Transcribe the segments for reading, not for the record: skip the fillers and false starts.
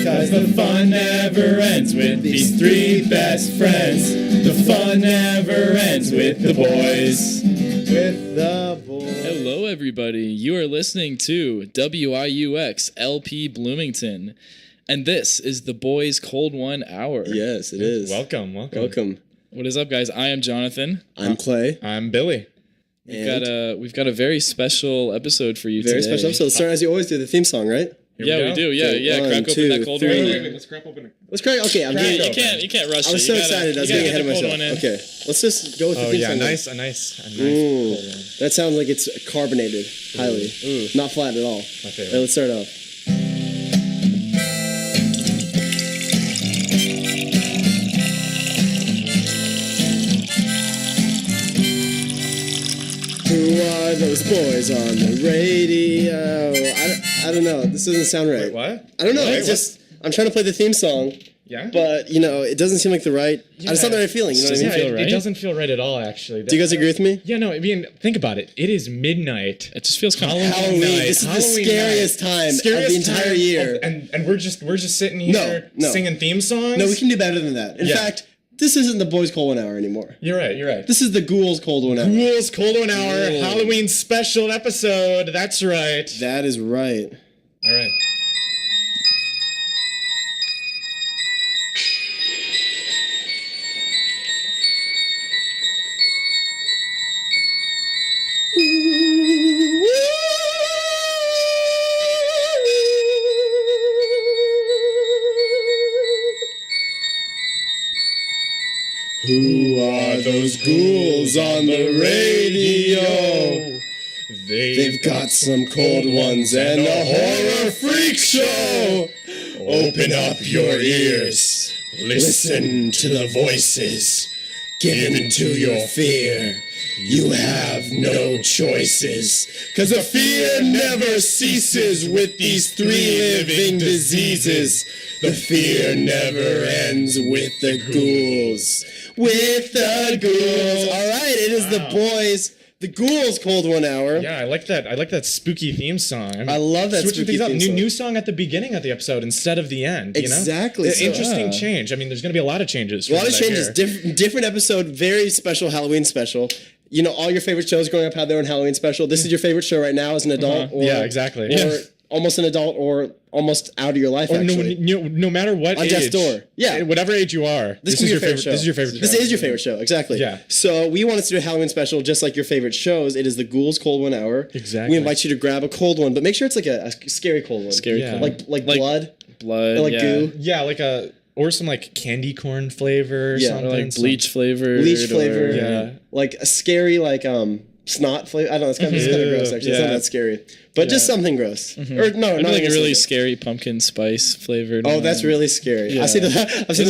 'cause the fun never ends with these three best friends. The fun never ends with the boys. With the boys. Hello, everybody. You are listening to WIUX LP Bloomington, and this is the Boys Cold One Hour. Yes, it is. Welcome. What is up, guys? I am Jonathan. I'm Clay. I'm Billy. We've got a very special episode for you today. Very special episode. Let's start as you always do, the theme song, right? Yeah, we do. Yeah, Okay, yeah. one, Crack two, open that cold three. one. Wait, let's crack open it. Let's crack. Okay, I'm doing it. You can't rush it. I was so excited. I was getting ahead of myself. One in. Okay, let's just go with the Oh theme yeah, song. a nice cold one. That sounds like it's carbonated, highly. Ooh. Not flat at all. My favorite. Let's start off. Who are those boys on the radio? I don't know. This doesn't sound right. Wait, what? I don't know. Wait, It's just I'm trying to play the theme song, Yeah. but it doesn't seem like the right. It's not the right feeling. You know what I mean? feel right. It doesn't feel right at all, actually. Do you guys agree with me? Yeah, no. I mean, think about it. It is midnight. It just feels kind of Halloween. night. This is Halloween the scariest time of the entire time year. and we're just sitting here No. singing theme songs. No, we can do better than that. In Yeah. fact, this isn't the Boys Cold 1 Hour anymore. You're right. This is the Ghouls Cold 1 Hour. Ghouls Cold 1 Hour Whoa. Halloween special episode. That's right. That is right. All right. Who are those ghouls on the radio? They've got some cold ones and a horror freak show. Open up your ears. Listen to the voices. Give in to your fear. You have no choices. 'Cause the fear never ceases with these three living diseases. The fear never ends with the ghouls. With the ghouls. All right, it is the boys. The Ghouls Cold 1 Hour. Yeah, I like that. I like that spooky theme song. I love that Switching spooky things up. theme song. New song at the beginning of the episode instead of the end. You know? Exactly, so- Interesting change. I mean, there's going to be a lot of changes. A lot of changes. Different episode. Very special Halloween special. You know, all your favorite shows growing up had their own Halloween special. This is your favorite show right now as an adult. Or, Yeah, exactly. Or Yeah. almost an adult or almost out of your life, Or actually. no matter what On age. Death's Door. Yeah. Whatever age you are. This is your favorite show. This is your favorite show. This is your favorite show, exactly. Yeah. So we wanted to do a Halloween special just like your favorite shows. It is the Ghouls Cold 1 Hour. Exactly. We invite you to grab a cold one, but make sure it's like a scary cold one. Scary Yeah. cold. Like blood. blood, Or like yeah. goo. Yeah, like or some like candy corn flavor or Yeah. something. Or like bleach flavored. Bleach flavor. Yeah. Like a scary snot flavor. I don't know. It's kind of gross actually. It's not Yeah. that scary, but just something gross. Or no, Maybe not like even a really something. scary pumpkin spice flavored. Oh, one. that's really scary. Yeah. I've seen those are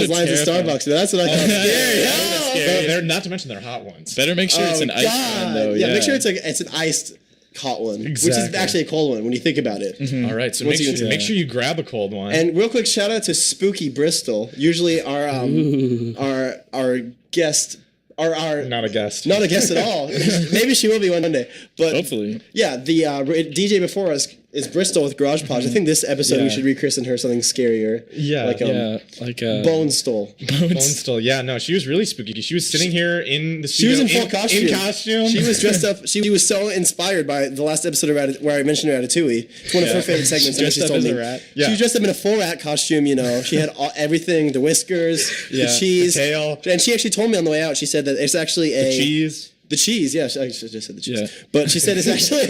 lines at terrifying. Starbucks. But that's what I call scary. Yeah, Oh. scary. They're not to mention they're hot ones. Better make sure it's an iced one though. Yeah, make sure it's an iced hot one, which is Exactly. actually a cold one when you think about it. All right, so Once make you sure, get- make sure you grab a cold one. And real quick shout out to Spooky Bristol. Usually our guest, our not a guest. not a guest at all. Maybe she will be one Monday. But Hopefully. yeah, the DJ before us is Bristol with Garage Pods. I think this episode we Yeah. should rechristen her something scarier. Yeah. like Yeah, like Bone Stole. Bone still. Yeah, no, she was really spooky. She was sitting here in the She was studio in full costume. In costume. She was dressed up. She was so inspired by the last episode of where I mentioned Ratatouille. It's one of her favorite segments. Dressed she's up told as me. a rat. Yeah. She was dressed up in a full rat costume. You know, she had everything: the whiskers, Yeah. the cheese, The tail. And she actually told me on the way out. She said that it's actually cheese. The cheese, yeah, I just said the cheese. Yeah. But she said it's actually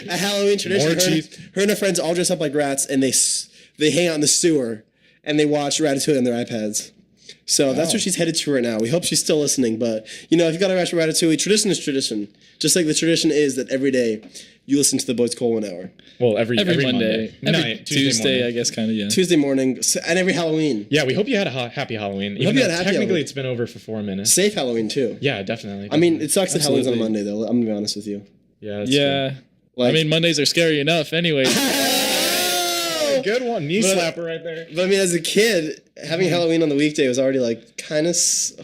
a Halloween tradition. More cheese. Her and her friends all dress up like rats, and they hang out in the sewer, and they watch Ratatouille on their iPads. So that's where she's headed to right now. We hope she's still listening. But, you know, if you've got to watch Ratatouille, tradition is tradition. Just like the tradition is that every day you listen to the Boys Cold 1 Hour. Well, every Monday, every night, Tuesday, morning. I guess, kind of, yeah. Tuesday morning, and every Halloween. Yeah, we hope you had a happy Halloween. hope Even you though had a happy technically Halloween. it's been over for 4 minutes. Safe Halloween, too. Yeah, definitely. I mean, it sucks that Halloween's on a Absolutely. Monday, though. I'm going to be honest with you. yeah, that's Yeah. Like, I mean, Mondays are scary enough anyway. true. Good one, knee slapper right there. But I mean, as a kid, having Halloween on the weekday was already like kind of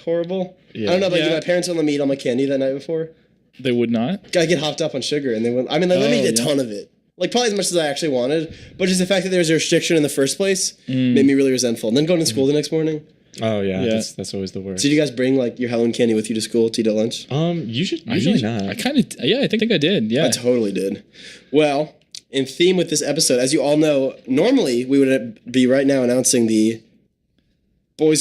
horrible. Yeah. I don't know about you. Yeah. My parents would let me eat all my candy that night before. They would not. I get hopped up on sugar, and they would. I mean, they let me Oh, eat a yeah. ton of it. Like, probably as much as I actually wanted. But just the fact that there was a restriction in the first place made me really resentful. And then going to school the next morning. Oh, yeah. That's always the worst. So did you guys bring, like, your Halloween candy with you to school to eat at lunch? Usually not. I kind of, I think I did. Yeah. I totally did. Well, in theme with this episode, as you all know, normally we would be right now announcing the Boy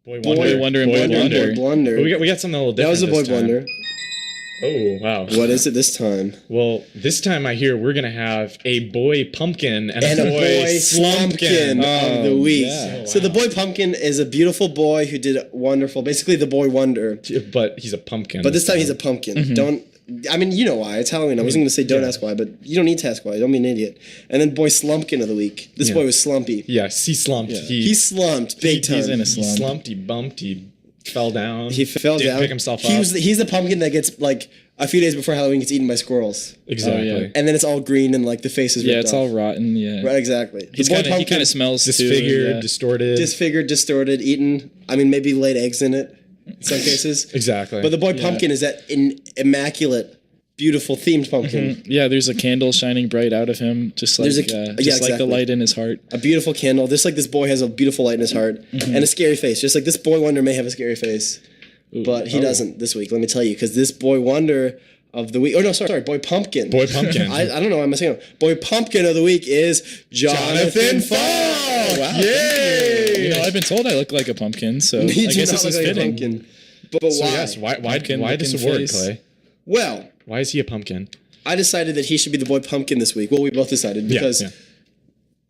Wonder and Boy Blunder. Blunder. But we got something a little That different was a Boy this time. Blunder. Oh, wow. What is it this time? Well, this time I hear we're going to have a boy pumpkin and And a boy slumpkin of the week. yeah. So the boy pumpkin is a beautiful boy who did wonderful. Basically, the boy wonder. But he's a pumpkin. But this time he's a pumpkin. Don't. I mean, you know why. It's Halloween. I wasn't going to say don't ask why, but you don't need to ask why. Don't be an idiot. And then boy slumpkin of the week. This boy was slumpy. Yes, he slumped. Yeah. He slumped big time. He's in a He slump. slumped, he bumped, he fell down. He fell didn't down. pick himself up. He's the pumpkin that gets, like, a few days before Halloween gets eaten by squirrels. Exactly. Oh, yeah. And then it's all green and, like, the face is ripped Yeah, it's off. all rotten. Yeah. Right, exactly. He kind of smells Disfigured, too. Yeah. distorted. disfigured, distorted, eaten. I mean, maybe laid eggs in it in some cases. Exactly. But the boy pumpkin is that immaculate, beautiful themed pumpkin. Yeah, there's a candle shining bright out of him, just like There's like exactly. the light in his heart. A beautiful candle. Just like this boy has a beautiful light in his heart and a scary face. Just like this boy wonder may have a scary face, but he doesn't this week. Let me tell you, because this boy wonder of the week. Oh no, sorry, boy pumpkin. Boy pumpkin. I don't know why I'm messing up. Boy pumpkin of the week is Jonathan Falk. Wow. Yay! You know, I've been told I look like a pumpkin, so I He do guess not this look is like a fitting. pumpkin. But So why? yes, why Pumpkin this looking award, face. Clay? Well, Why is he a pumpkin? I decided that he should be the boy pumpkin this week. Well, we both decided because yeah.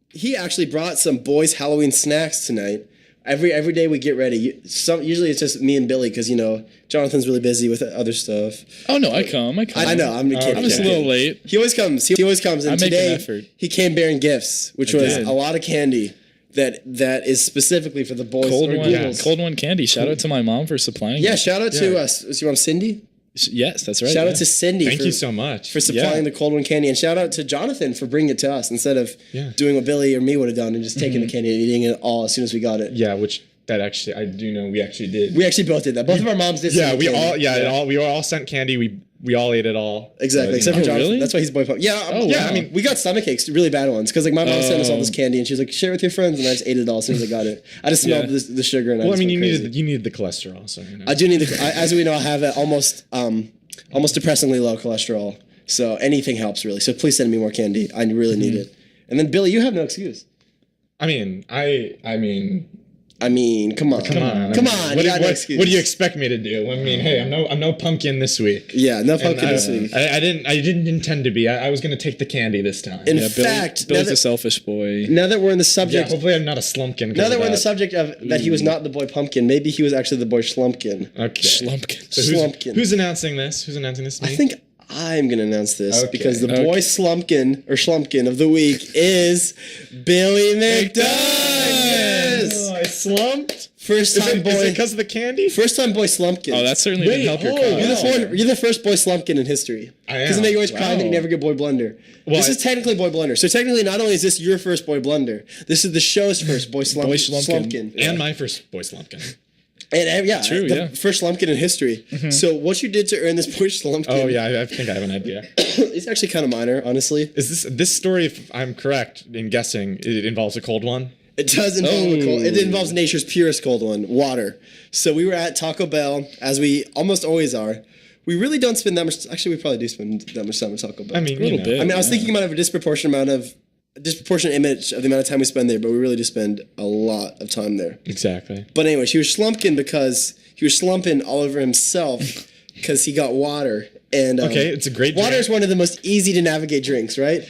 he actually brought some boys' Halloween snacks tonight. Every day we get ready. Usually it's just me and Billy because, you know, Jonathan's really busy with other stuff. Oh no, I come. I know. I'm kidding. I'm just a little late. He always comes. He always comes. And I make an today effort. he came bearing gifts, which was did. a lot of candy that is specifically for the boys. Cold or one, ghouls. cold one candy. Shout out to my mom for supplying. Yeah, it. shout out to us. Is your mom Cindy? Yes, that's right. Shout yeah. out to Cindy. Thank you so much. for supplying the cold one candy, and shout out to Jonathan for bringing it to us instead of doing what Billy or me would have done and just taking the candy and eating it all as soon as we got it. Yeah, which that actually I do know we actually did. We actually both did that. Both of our moms did. Yeah, send we candy. we all sent candy. We all ate it all. Exactly, But, except you for know. Jonathan. really? That's why he's boy pump. Yeah, yeah. wow. I mean, we got stomach aches, really bad ones, because like my mom sent us all this candy, and she was like, "Share with your friends," and I just ate it all as soon as I got it. I just smelled the sugar, and Well, I mean, you needed. needed the cholesterol, so you know. I do need the. As we know, I have almost depressingly low cholesterol, so anything helps really. So please send me more candy. I really need it. And then Billy, you have no excuse. I mean, Come on. come on. You got no excuse. What do you expect me to do? I mean, hey, I'm no pumpkin this week. Yeah, no And pumpkin this week. I didn't intend to be. I was going to take the candy this time. In Yeah, fact, Billy's a selfish boy. now that we're in the yeah, subject, hopefully I'm not a slumpkin. now that we're in the subject of that he was not the boy pumpkin, maybe he was actually the boy schlumpkin. Okay. Schlumpkin. So Slumpkin. who's announcing this? Who's announcing this? I think I'm gonna announce this Okay. because the boy schlumpkin of the week is Billy McDouglas. I slumped. First Is time it boy. because of the candy? First time boy slumpkin. Oh, that certainly didn't help your oh, cause. You're the first boy slumpkin in history. I am. Doesn't make you always proud that you Wow. never get boy blunder. Well, this is technically boy blunder. So technically, not only is this your first boy blunder, this is the show's first boy slumpkin. And my first boy slumpkin. And yeah, True, the yeah. first slumpkin in history. So what you did to earn this boy slumpkin? Oh yeah, I think I have an idea. It's actually kind of minor, honestly. Is this story? If I'm correct in guessing, it involves a cold one. It does involve a cold. It involves nature's purest cold one, water. So we were at Taco Bell, as we almost always are. We really don't spend that much. Actually, we probably do spend that much time at Taco Bell. I mean, A little bit. I was thinking about a disproportionate image of the amount of time we spend there, but we really do spend a lot of time there. Exactly. But anyway, he was slumping because he was slumping all over himself because he got water. And Okay, it's a great water drink. is one of the most easy to navigate drinks, right?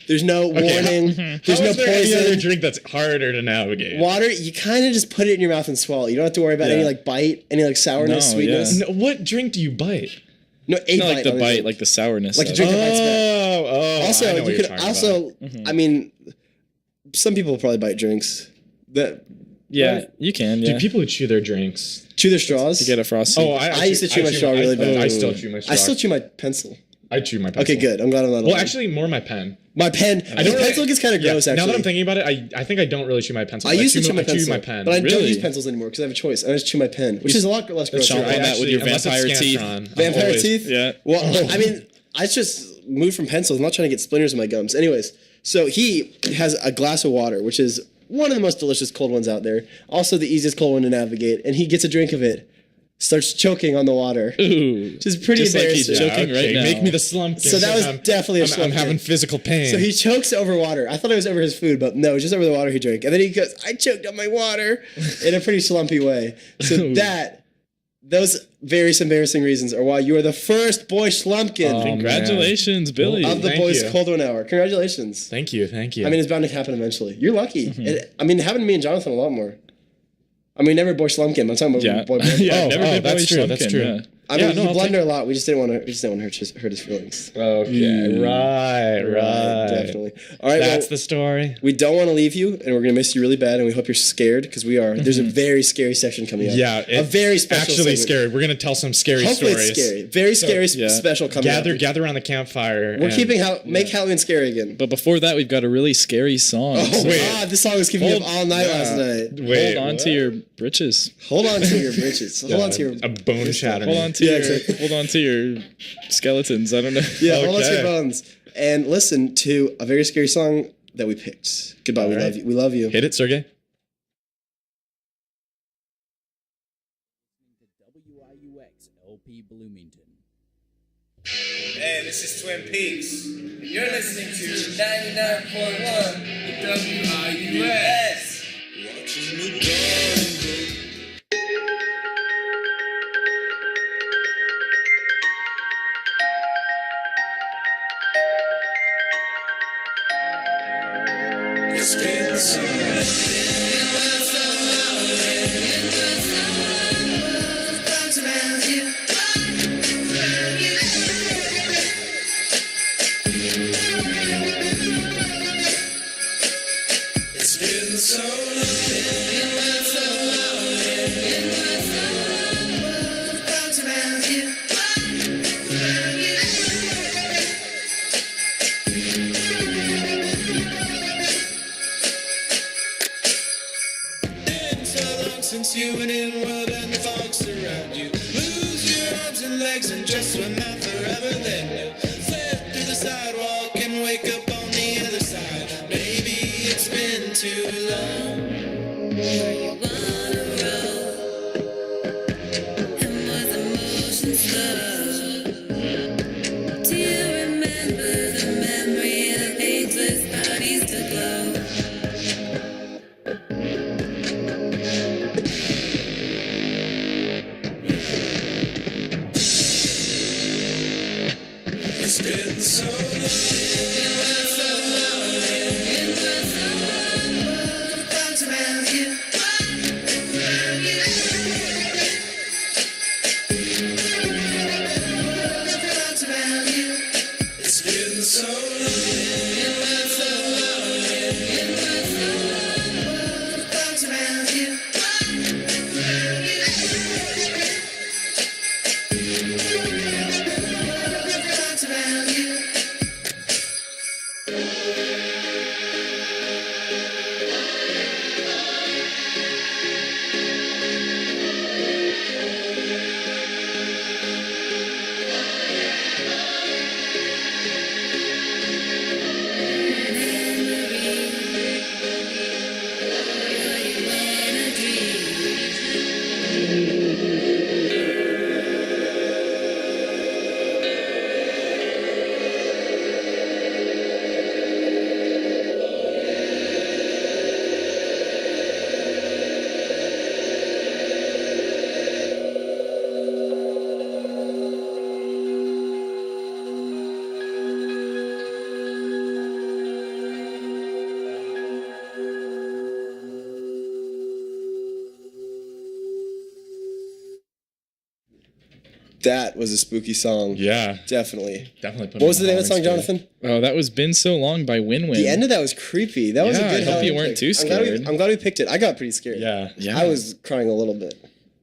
There's no warning. There's How no is there any other poison. drink that's harder to navigate? Water, you kind of just put it in your mouth and swallow. You don't have to worry about any like bite, any like sourness, No, sweetness. No, what drink do you bite? No, a Not bite. like the on bite, drink. like the sourness. Like a of drink it. that bites back. Oh, Also, I know what you you're could talking also. about. I mean, some people probably bite drinks that Yeah, you can. Yeah. Dude, people who chew their drinks. chew their straws. to get a frosty. Oh, I used to chew my straw really bad. I still chew my straw. I still chew my pencil. I chew my pencil. Okay, good. I'm glad I'm not alone. Well, actually, more my pen. my pen. I don't really- pencil gets kind of gross. Actually, Now that I'm thinking about it, I think I don't really chew my pencil. I used to chew my I chew pencil, my pen. but I don't Really? use pencils anymore because I have a choice. I just chew my pen, which is a lot less gross. chomp right? on that with your unless it's vampire teeth. Scantron, I'm Vampire always- teeth. Yeah. Well, I mean, I just moved from pencils. I'm not trying to get splinters in my gums. Anyways, so he has a glass of water, which is one of the most delicious cold ones out there. Also the easiest cold one to navigate. And he gets a drink of it. Starts choking on the water. Ooh. Which is pretty Just like embarrassing. he's choking right now. Make me the slumpkin. So that was definitely a I'm having slumpkin. physical pain. So he chokes over water. I thought it was over his food, but no, it was just over the water he drank. And then he goes, I choked on my water in a pretty slumpy way. So those various embarrassing reasons are why you are the first boy slumpkin Congratulations, Billy. of the Thank boys you. Cold One Hour. Congratulations. Thank you. I mean, it's bound to happen eventually. You're lucky. It happened to me and Jonathan a lot more. I mean, never boy slumpkin. I'm talking about boy. Yeah, never been that's boy true. slumpkin, That's true. yeah. I mean, no, you I'll blunder a lot. We just didn't want to hurt his feelings. Okay, right. Definitely. All right, That's well, the story. we don't want to leave you, and we're gonna miss you really bad, and we hope you're scared because we are. There's a very scary section coming up. Yeah, a very special. Actually, segment. scary. We're gonna tell some scary Hopefully, stories. it's scary. Very scary special coming up. Gather around the campfire. We're and- keeping make Halloween scary again. But before that, we've got a really scary song. Oh So wait. God, this song was keeping me up all night last night. Wait, hold on to your britches. Hold on to your britches. Hold on to your. a bone shatter. Hold on to your skeletons. I don't know. Yeah, hold on to your Okay. bones and listen to a very scary song that we picked. Goodbye. We right. love you. We love you. Hit it, Sergey. WIUX LP Bloomington. Hey, this is Twin Peaks. You're listening to 99.1 WIUS. Watching the It's getting so It's getting so been so long since you've been in the world and the fog surround you. Lose your arms and legs and just swim out forever. Then you slip through the sidewalk and wake up on the other side. Maybe it's been too long. It's been so It's been so That was a spooky song. Yeah, Definitely. definitely. Put What was the name of the song, Jonathan? Oh, that was Been So Long by Win Win. The end of that was creepy. That was a Yeah, good I hope Halloween you weren't pick. too I'm glad we scared. picked it. I got pretty scared. Yeah, Yeah. I was crying a little bit.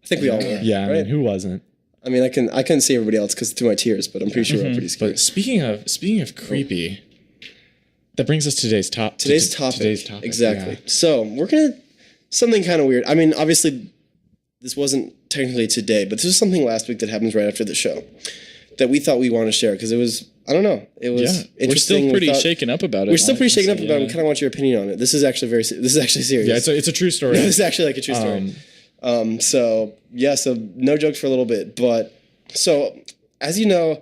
I think we all were. yeah. I right? mean, who wasn't? I mean, I couldn't see everybody else because through my tears, but I'm pretty sure we're all pretty scared. But speaking of creepy, that brings us to today's topic. Today's topic. Exactly. yeah. So we're gonna something kind of weird. I mean, obviously, this wasn't technically today, but this was something last week that happens right after the show that we thought we wanted to share because it was. I don't know. It was We're interesting. still pretty We thought- shaken up about it. We're still pretty shaken up honestly, about it. We kind of want your opinion on it. This is actually serious. Yeah, it's a true story. This is actually like a true story. So no jokes for a little bit. But so, as you know,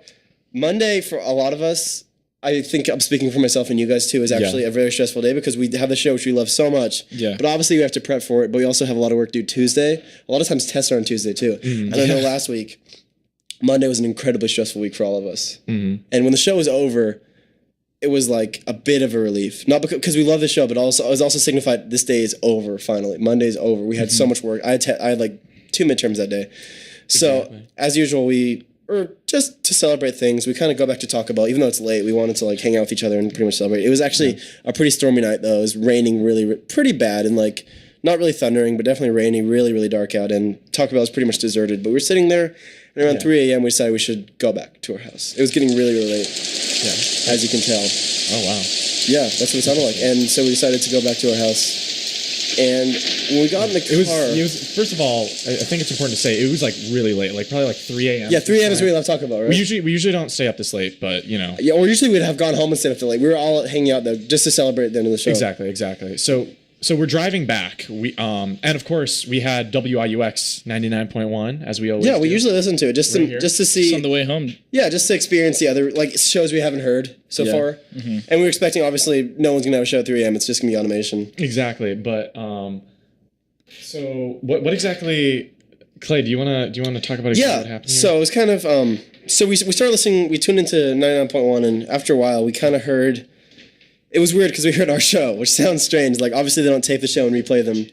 Monday for a lot of us, I think I'm speaking for myself and you guys too, is actually a very stressful day because we have the show which we love so much. Yeah. But obviously we have to prep for it, but we also have a lot of work to do Tuesday. A lot of times tests are on Tuesday too. And I know last week, Monday was an incredibly stressful week for all of us. And when the show was over, it was like a bit of a relief. Not because we love the show, but also it was also signified this day is over finally. Monday's over. We had so much work. I had like 2 midterms that day. So as usual, or just to celebrate things, we kind of go back to Taco Bell. Even though it's late, we wanted to like hang out with each other and pretty much celebrate. It was actually a pretty stormy night though. It was raining pretty bad and like not really thundering, but definitely raining, really, really dark out. And Taco Bell was pretty much deserted. But we were sitting there and around 3 a.m. we decided we should go back to our house. It was getting really, really late, as you can tell. Oh, wow. Yeah, that's what it sounded like. And so we decided to go back to our house. And when we got in the car... It was first of all, I think it's important to say, it was like really late, like probably like 3 a.m. Yeah, 3 a.m. is when we left Taco Bell, right? We usually don't stay up this late, but you know. Yeah, or usually we'd have gone home and stayed up till late. We were all hanging out though, just to celebrate the end of the show. Exactly. So we're driving back. And of course we had WIUX 99.1 as we always do. Yeah, we usually listen to it just to see It's on the way home. Yeah, just to experience the other like shows we haven't heard so far. And we were expecting obviously no one's gonna have a show at 3 a.m. It's just gonna be automation. Exactly, but so what exactly, Clay? Do you wanna talk about exactly what happened? So it was kind of so we started listening. We tuned into 99.1, and after a while, we kind of heard. It was weird because we heard our show, which sounds strange. Like obviously they don't tape the show and replay them,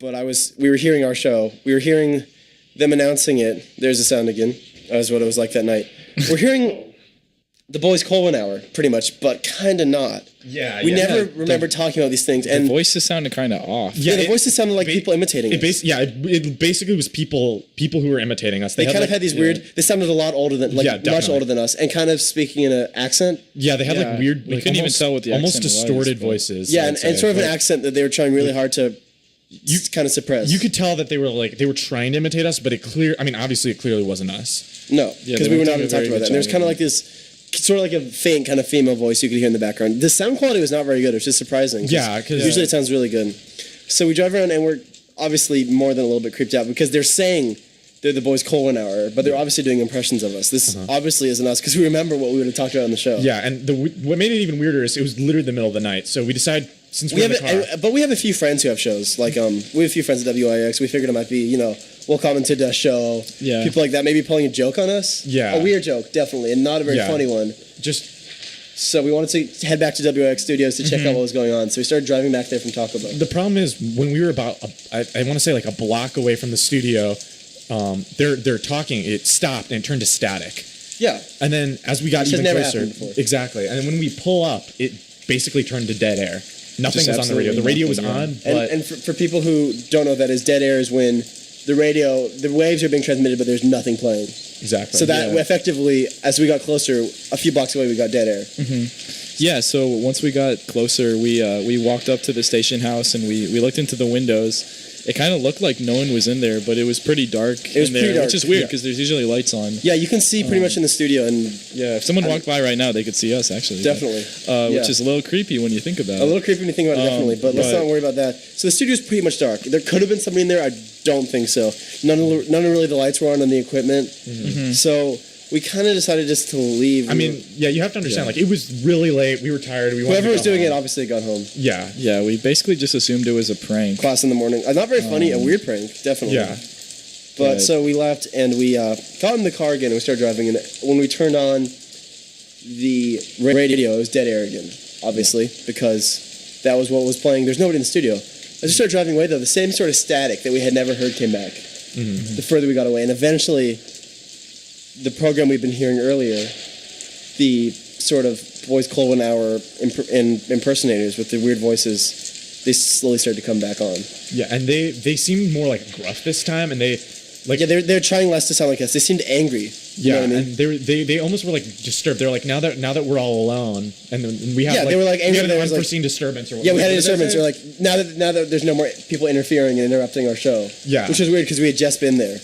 but we were hearing our show. We were hearing them announcing it. There's the sound again. That's what it was like that night. We're hearing the boys' Colwyn hour, pretty much, but kind of not. Yeah, we never remember talking about these things. And The voices sounded kind of off. yeah, the voices sounded like people imitating us. It basically was people who were imitating us. They kind of had these weird. They sounded a lot older than, much definitely. older than us, and kind of speaking in an accent. Yeah, they had like weird. We like, couldn't even almost- tell what the almost accent was, distorted but- voices. Yeah, I'd and say, sort of an but accent that they were trying really hard to kind of suppress. You could tell that they were trying to imitate us, but obviously it clearly wasn't us. No, Yeah, because they we were weren't not doing going a to talk very about good that. And there's job kind of of like this, sort of like a faint kind of female voice you could hear in the background. The sound quality was not very good. It was just surprising. Yeah, 'cause- usually it sounds really good. So we drive around and we're obviously more than a little bit creeped out because they're saying they're the boys' Colwyn hour, but they're obviously doing impressions of us. This obviously isn't us because we remember what we would have talked about on the show. Yeah, and what made it even weirder is it was literally the middle of the night. So we decided since We we're have in the car. but we have a few friends who have shows. Like we have a few friends at WIX. We figured it might be, welcome to the show. Yeah. People like that maybe pulling a joke on us. Yeah. A weird joke, definitely, and not a very Yeah. funny one. Just So we wanted to head back to WIX Studios to check out what was going on. So we started driving back there from Taco Bell. the problem is when we were about I want to say like a block away from the studio, they're talking. It stopped and it turned to static. Yeah. And then as we got Which has even never closer, happened before. exactly. And then when we pull up, it basically turned to dead air. Nothing Just was on the radio. The absolutely radio was nothing, on, yeah. but And for people who don't know what that is, dead air is when the waves are being transmitted, but there's nothing playing. exactly. So that effectively, as we got closer, a few blocks away, we got dead air. Yeah, so once we got closer, we walked up to the station house and we looked into the windows. It kind of looked like no one was in there, but it was pretty dark It was in there, pretty dark, which is weird yeah. because there's usually lights on. Yeah, you can see pretty much in the studio, and Yeah, if someone walked by right now, they could see us actually. definitely. Which Yeah. is a little creepy when you think about A it. little creepy when you think about it, definitely, but let's but- not worry about that. So the studio's pretty much dark. There could have been somebody in there. I don't think so. None of really the lights were on the equipment. So we kind of decided just to leave. I mean, yeah, you have to understand. Like it was really late. We were tired. We wanted whoever to was go doing it home. obviously got home. Yeah, Yeah, we basically just assumed it was a prank. Class in the morning. Not very funny. A weird prank, definitely. yeah. But Right. so we left and we got in the car again and we started driving. And when we turned on the radio, it was dead air again, obviously, because that was what was playing. There's nobody in the studio. As we started driving away, though, the same sort of static that we had never heard came back. The further we got away, and eventually, the program we've been hearing earlier, the sort of boys' Colwyn hour impersonators with the weird voices, they slowly started to come back on. Yeah, and they seemed more like gruff this time, and they like Yeah, they're trying less to sound like us. They seemed angry. You know what I mean? and they almost were like disturbed. They're like now that we're all alone, and then we have Yeah, they were like we angry. had an There was, like- unforeseen disturbance or Yeah, we had a what did they disturbance. say? We're like, now that there's no more people interfering and interrupting our show. Yeah. Which is weird because we had just been there.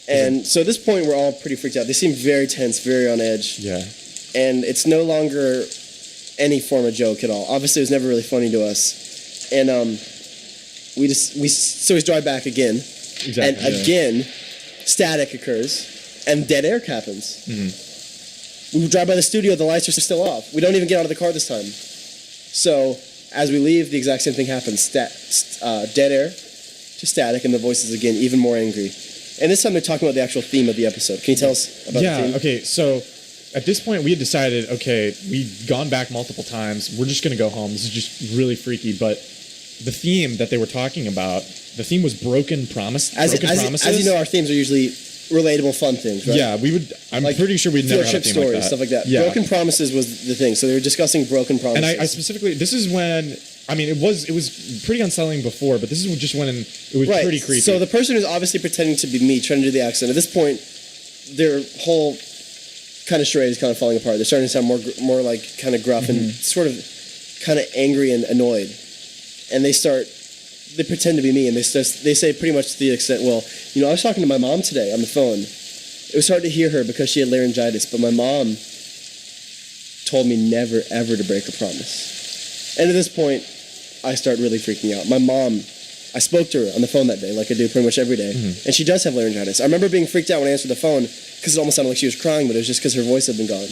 And so at this point, we're all pretty freaked out. They seem very tense, very on edge. Yeah. and it's no longer any form of joke at all. Obviously, it was never really funny to us, and we drive back again, Exactly. and again, static occurs, and dead air happens. We drive by the studio, the lights are still off. We don't even get out of the car this time. So as we leave, the exact same thing happens. Dead air to static, and the voices again even more angry. And this time they're talking about the actual theme of the episode. Can you tell us about the theme? Okay, so at this point we had decided, okay, we've gone back multiple times. We're just going to go home. This is just really freaky. But the theme that they were talking about, the theme was broken promises. As you know, our themes are usually relatable, fun things, right? Yeah, I'm pretty sure we'd never had a field trip theme stories, like that. stuff like that. Yeah. Broken promises was the thing. So they were discussing broken promises. And I specifically, this is when, I mean, it was pretty unsettling before, but this is just when it was pretty creepy. So the person who's obviously pretending to be me, trying to do the accent, at this point, their whole kind of charade is kind of falling apart. They're starting to sound more like kind of gruff and sort of kind of angry and annoyed. And they pretend to be me, and they say pretty much to the extent, well, you know, I was talking to my mom today on the phone. It was hard to hear her because she had laryngitis, but my mom told me never, ever to break a promise. And at this point, I start really freaking out. My mom, I spoke to her on the phone that day, like I do pretty much every day, and she does have laryngitis. I remember being freaked out when I answered the phone because it almost sounded like she was crying, but it was just because her voice had been gone.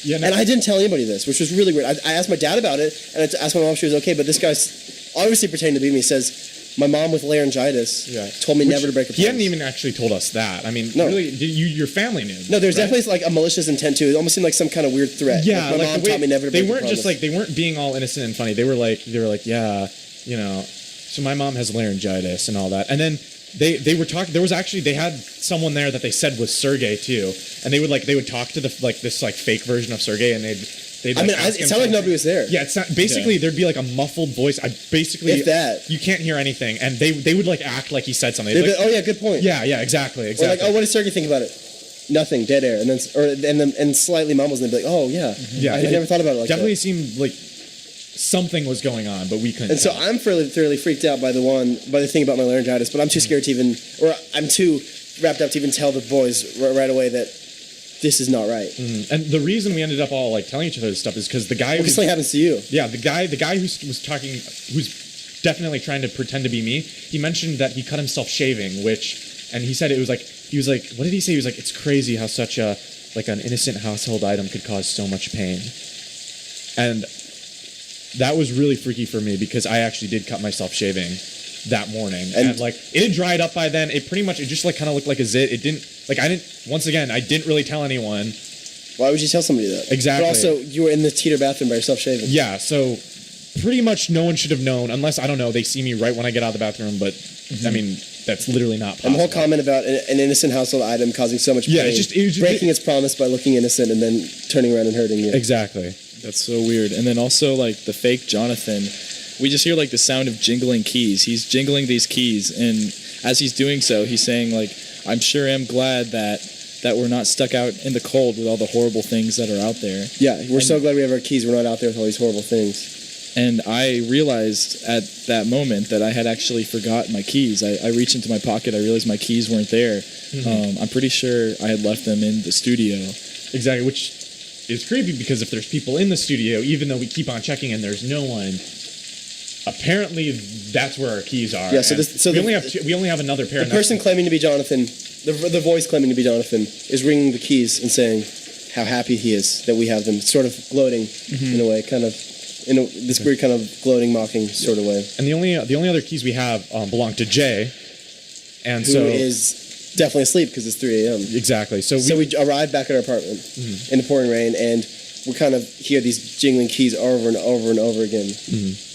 Yeah, And I didn't tell anybody this, which was really weird. I asked my dad about it, and I asked my mom if she was okay, but this guy's obviously pretending to be me, says, my mom with laryngitis told me never to break a promise. He hadn't even actually told us that. I mean, No. really, your family knew. No, there's right? definitely like a malicious intent too. It almost seemed like some kind of weird threat. Yeah, like my mom taught me never to break they a weren't just promise. like, they weren't being all innocent and funny. They were like, yeah, you know, so my mom has laryngitis and all that. And then they were talking. There was actually, they had someone there that they said was Sergey too, and they would talk to this fake version of Sergey, and they'd I mean, it sounded like nobody was there. Yeah, it's not, basically there'd be like a muffled voice. If that. You can't hear anything, and they would like act like he said something. They'd Like, be, oh yeah, good point. yeah, exactly. Or like, oh, what does Sergey think about it? Nothing, dead air, and slightly mumbles, and they'd be like, oh yeah, Yeah, I never thought about it like definitely that. seemed like something was going on, but we couldn't. And so tell. I'm thoroughly freaked out by the thing about my laryngitis, but I'm too scared to even, or I'm too wrapped up to even tell the boys right away that this is not right. And the reason we ended up all like telling each other this stuff is because the guy Because something happens to you. yeah, the guy who was talking, who's definitely trying to pretend to be me, he mentioned that he cut himself shaving, and he said it was like, he was like, what did he say? He was like, it's crazy how such an innocent household item could cause so much pain. And that was really freaky for me because I actually did cut myself shaving that morning, and like it had dried up by then. It just like kind of looked like a zit. It didn't, like, I didn't really tell anyone. Why would you tell somebody that? Exactly. But also, you were in the Teeter bathroom by yourself shaving. Yeah, so pretty much no one should have known, unless, I don't know, they see me right when I get out of the bathroom, but I mean, that's literally not possible. And the whole comment about an innocent household item causing so much pain, Yeah, it was just breaking its promise by looking innocent and then turning around and hurting you. Exactly. That's so weird. And then also, like, the fake Jonathan, we just hear, like, the sound of jingling keys. He's jingling these keys, and as he's doing so, he's saying, like, I'm sure am glad that we're not stuck out in the cold with all the horrible things that are out there. Yeah, we're so glad we have our keys. We're not out there with all these horrible things. And I realized at that moment that I had actually forgotten my keys. I reached into my pocket. I realized my keys weren't there. I'm pretty sure I had left them in the studio. Exactly, which is creepy because if there's people in the studio, even though we keep on checking and there's no one, apparently that's where our keys are. Yeah, we only have another pair. The person claiming to be Jonathan, the voice claiming to be Jonathan, is ringing the keys and saying how happy he is that we have them, sort of gloating in a way, kind of in this weird kind of gloating, mocking sort of way. And the only other keys we have belong to Jay, and who is definitely asleep because it's 3 a.m. Exactly. So we arrive back at our apartment in the pouring rain, and we kind of hear these jingling keys over and over and over again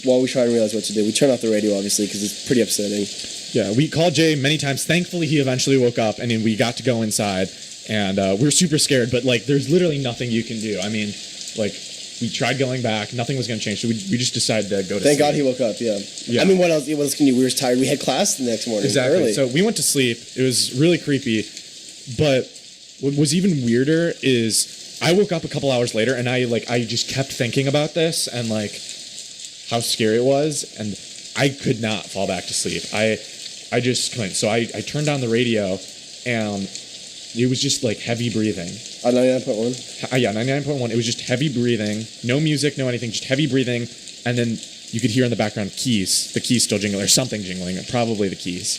while we try and realize what to do. We turn off the radio, obviously, because it's pretty upsetting. Yeah, we called Jay many times. Thankfully, he eventually woke up, and then we got to go inside, and we were super scared, but, like, there's literally nothing you can do. I mean, like, we tried going back. Nothing was going to change, so we just decided to go to sleep. Thank God he woke up, yeah. I mean, what else can you do? We were tired. We had class the next morning. Exactly. Early. So we went to sleep. It was really creepy, but what was even weirder is I woke up a couple hours later, and I just kept thinking about this and, like, how scary it was, and I could not fall back to sleep. I just couldn't. So I turned on the radio, and it was just like heavy breathing. On 99.1? Yeah, 99.1. It was just heavy breathing, no music, no anything, just heavy breathing, and then you could hear in the background the keys still jingling, or something jingling, probably the keys.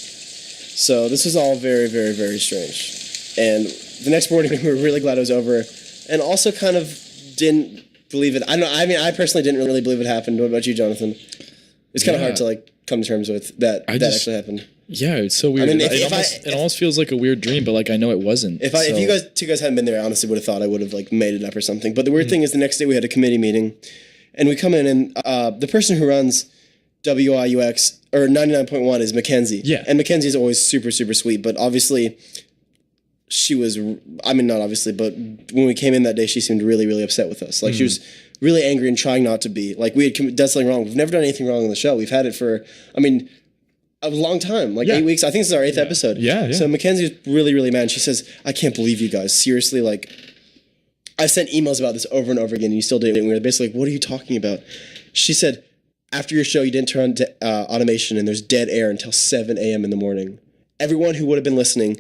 So this was all very, very, very strange. And the next morning we were really glad it was over, and also kind of didn't believe it. I don't know. I mean, I personally didn't really believe it happened. What about you, Jonathan? It's kind of hard to like come to terms with that actually happened. Yeah, it's so weird. I mean, it almost feels like a weird dream, but like I know it wasn't. If you two guys hadn't been there, I honestly would have thought I would have like made it up or something. But the weird thing is, the next day we had a committee meeting, and we come in, and the person who runs WIUX or 99.1 is Mackenzie. Yeah, and Mackenzie is always super, super sweet, but obviously she was. I mean, not obviously, but when we came in that day, she seemed really, really upset with us. Like she was really angry and trying not to be. Like we had done something wrong. We've never done anything wrong on the show. We've had it for. I mean, a long time, like 8 weeks. I think this is our 8th episode. Yeah. So Mackenzie was really, really mad. She says, I can't believe you guys. Seriously, like, I sent emails about this over and over again, and you still did it. And we were basically like, what are you talking about? She said, after your show, you didn't turn on automation, and there's dead air until 7 a.m. in the morning. Everyone who would have been listening,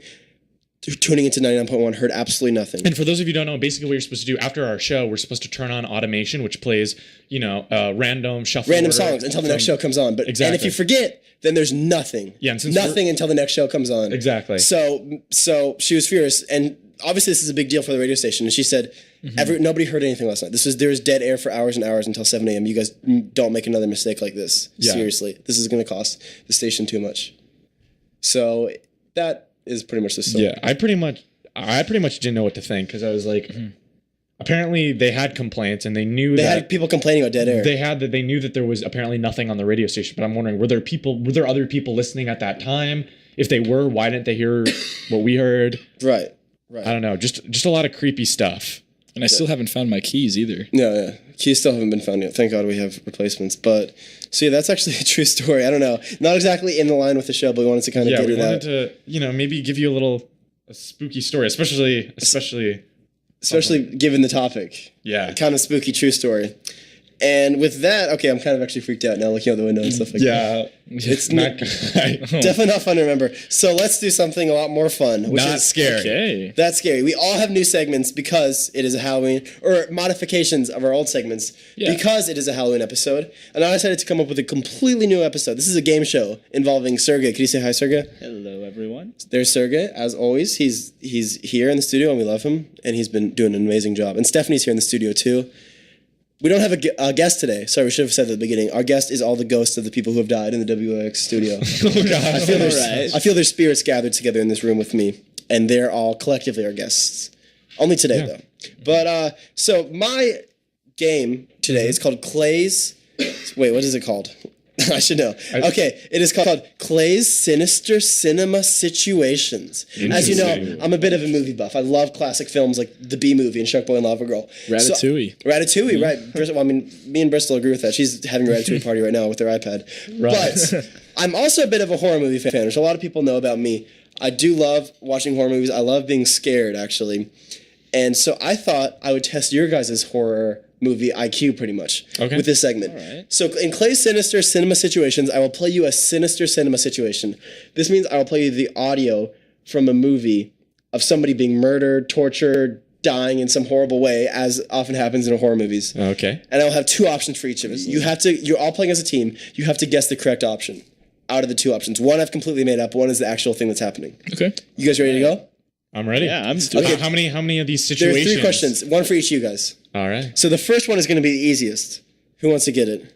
tuning into 99.1, heard absolutely nothing. And for those of you who don't know, basically what you're supposed to do after our show, we're supposed to turn on automation, which plays, random shuffle. Random songs until the next show comes on. But exactly. And if you forget, then there's nothing. Yeah, and nothing until the next show comes on. Exactly. So she was furious, and obviously this is a big deal for the radio station. And she said, nobody heard anything last night. There was dead air for hours and hours until 7 a.m. You guys don't make another mistake like this. Yeah. Seriously, this is going to cost the station too much. So that is pretty much the story. Yeah, I pretty much didn't know what to think, because I was like, apparently they had complaints, and they knew they had people complaining about dead air. They knew that there was apparently nothing on the radio station. But I'm wondering, were there other people listening at that time? If they were, why didn't they hear what we heard? Right. I don't know. Just a lot of creepy stuff. And I still haven't found my keys either. Yeah. Keys still haven't been found yet. Thank God we have replacements. But so yeah, that's actually a true story. I don't know. Not exactly in the line with the show, but we wanted to kind of get it out. Yeah, we wanted to, maybe give you a spooky story, especially given the topic. Yeah. Kind of spooky true story. And with that, okay, I'm kind of actually freaked out now looking out the window and stuff like that. Yeah. It's not definitely not fun to remember. So let's do something a lot more fun. Which not is scary. Okay. That's scary. We all have new segments because it is a Halloween, or modifications of our old segments because it is a Halloween episode. And I decided to come up with a completely new episode. This is a game show involving Sergey. Can you say hi, Sergey? Hello, everyone. There's Sergey, as always. He's here in the studio, and we love him. And he's been doing an amazing job. And Stephanie's here in the studio, too. We don't have a guest today. Sorry, we should have said that at the beginning. Our guest is all the ghosts of the people who have died in the WX studio. Oh, God. I feel their spirits gathered together in this room with me, and they're all collectively our guests. Only today, though. But, so my game today is called Clay's... Wait, what is it called? I should know. Okay, it is called Clay's Sinister Cinema Situations. As you know, I'm a bit of a movie buff. I love classic films like The Bee Movie and Shark Boy and Lava Girl. Ratatouille. Ratatouille, right. Well, I mean, me and Bristol agree with that. She's having a Ratatouille party right now with her iPad. Right. But I'm also a bit of a horror movie fan, which a lot of people know about me. I do love watching horror movies. I love being scared, actually. And so I thought I would test your guys' horror movie IQ pretty much with this segment. Right. So in Clay's Sinister Cinema Situations, I will play you a sinister cinema situation. This means I will play you the audio from a movie of somebody being murdered, tortured, dying in some horrible way, as often happens in horror movies. Okay. And I'll have two options for each of us. You're all playing as a team. You have to guess the correct option out of the two options. One I've completely made up. One is the actual thing that's happening. Okay. You guys ready to go? I'm ready. Yeah, I'm okay. How many of these situations? There are 3 questions. One for each of you guys. All right. So the first one is going to be the easiest. Who wants to get it?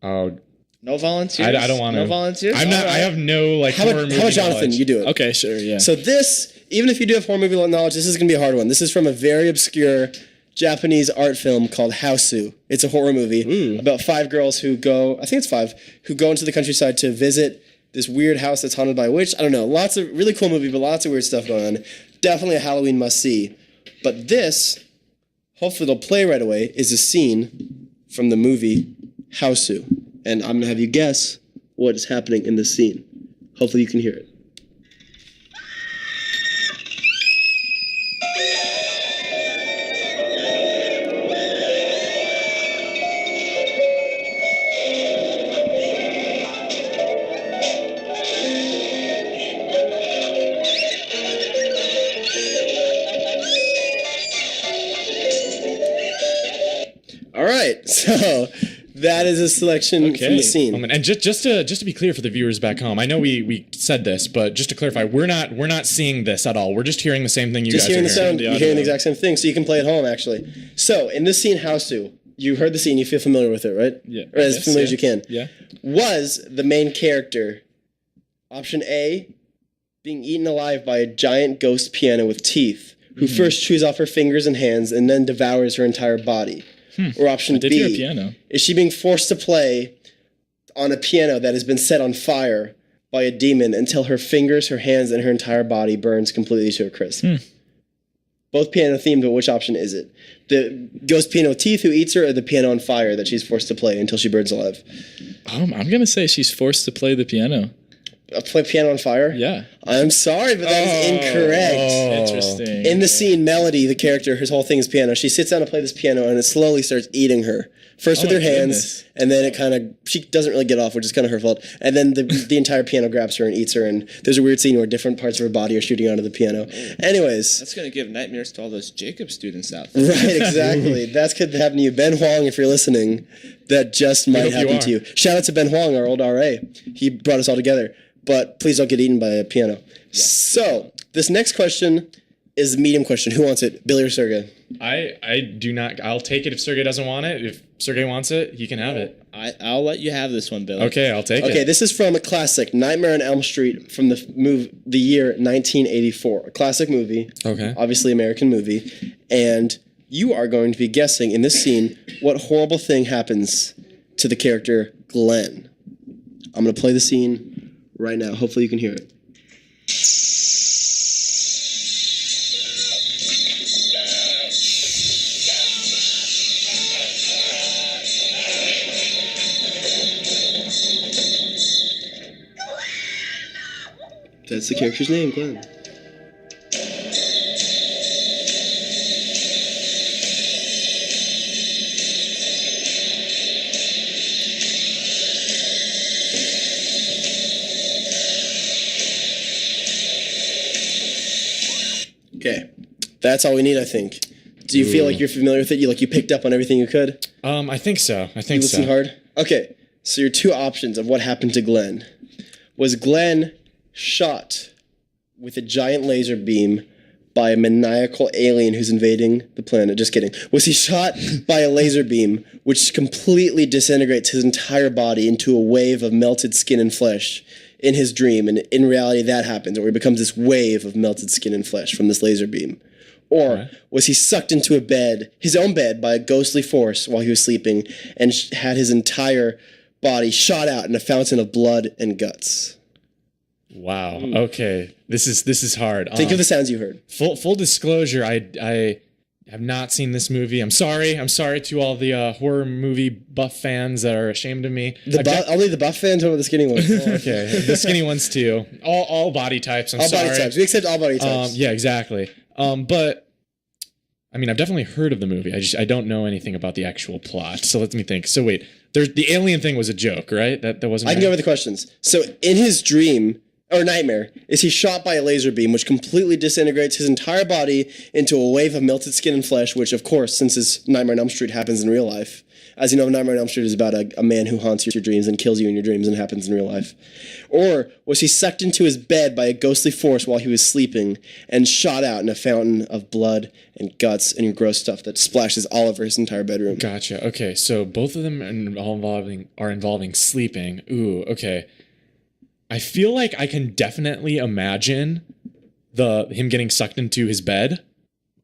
Oh, no volunteers. I don't want to. No volunteers. I'm not. Right. I have no How about Jonathan? Knowledge. You do it. Okay, sure. Yeah. So this, even if you do have horror movie knowledge, this is going to be a hard one. This is from a very obscure Japanese art film called Houseu. It's a horror movie about 5 girls who go. I think it's 5 who go into the countryside to visit this weird house that's haunted by a witch. I don't know. Lots of really cool movie, but lots of weird stuff going on. Definitely a Halloween must-see. But this, hopefully it'll play right away, is a scene from the movie Houseu. And I'm going to have you guess what is happening in this scene. Hopefully you can hear it. So that is a selection from the scene. And just to be clear for the viewers back home, I know we said this, but just to clarify, we're not seeing this at all. We're just hearing the same thing you guys are hearing. Just hearing the sound. You're hearing the exact same thing, so you can play at home actually. So in this scene, Hausu, you heard the scene. You feel familiar with it, right? Yeah. Or as familiar as you can. Yeah. Was the main character option A being eaten alive by a giant ghost piano with teeth, who first chews off her fingers and hands and then devours her entire body? Or option I did hear a B, piano. is she being forced to play on a piano that has been set on fire by a demon until her fingers, her hands, and her entire body burns completely to a crisp? Both piano themed, but which option is it? The ghost piano with teeth who eats her, or the piano on fire that she's forced to play until she burns alive? I'm going to say she's forced to play the piano. Play piano on fire? Yeah. I'm sorry, but that is incorrect. Interesting. In the scene, Melody, the character, her whole thing is piano. She sits down to play this piano, and it slowly starts eating her. First with her hands, and then it kind of, she doesn't really get off, which is kind of her fault. And then the entire piano grabs her and eats her, and there's a weird scene where different parts of her body are shooting onto the piano. Anyways. That's going to give nightmares to all those Jacob students out there. Right, exactly. That's could happen to you. Ben Huang, if you're listening, that just might happen to you. Shout out to Ben Huang, our old RA. He brought us all together. But please don't get eaten by a piano. Yeah. So, this next question is the medium question. Who wants it? Billy or Sergey? I do not. I'll take it if Sergey doesn't want it. If Sergey wants it, he can have it. I'll let you have this one, Billy. Okay, I'll take it. Okay, this is from a classic, Nightmare on Elm Street, from the year 1984. A classic movie. Okay. Obviously American movie. And you are going to be guessing in this scene what horrible thing happens to the character Glenn. I'm going to play the scene right now. Hopefully you can hear it. That's the character's name, Glenn. Okay, that's all we need, I think. Do you feel like you're familiar with it? You picked up on everything you could? I think so. I think you listened hard? Okay, so your two options of what happened to Glenn. Was Glenn shot with a giant laser beam by a maniacal alien who's invading the planet? Just kidding. Was he shot by a laser beam which completely disintegrates his entire body into a wave of melted skin and flesh in his dream, and in reality that happens, where he becomes this wave of melted skin and flesh from this laser beam? Or was he sucked into a bed, his own bed, by a ghostly force while he was sleeping, and had his entire body shot out in a fountain of blood and guts? Wow. Okay. This is hard. Think of the sounds you heard. Full disclosure, I have not seen this movie. I'm sorry to all the horror movie buff fans that are ashamed of me. Only the buff fans or the skinny ones? Okay. The skinny ones too. All body types. I'm sorry. All body types. We accept all body types. Yeah, exactly. But I mean, I've definitely heard of the movie. I don't know anything about the actual plot. So let me think. So wait, the alien thing was a joke, right? That wasn't. I can go over the questions. So in his dream or nightmare, is he shot by a laser beam which completely disintegrates his entire body into a wave of melted skin and flesh, which of course, since his Nightmare on Elm Street happens in real life. As you know, Nightmare on Elm Street is about a man who haunts your dreams and kills you in your dreams, and happens in real life. Or was he sucked into his bed by a ghostly force while he was sleeping and shot out in a fountain of blood and guts and gross stuff that splashes all over his entire bedroom? Gotcha. Okay, so both of them are involving sleeping. Ooh, okay. I feel like I can definitely imagine him getting sucked into his bed.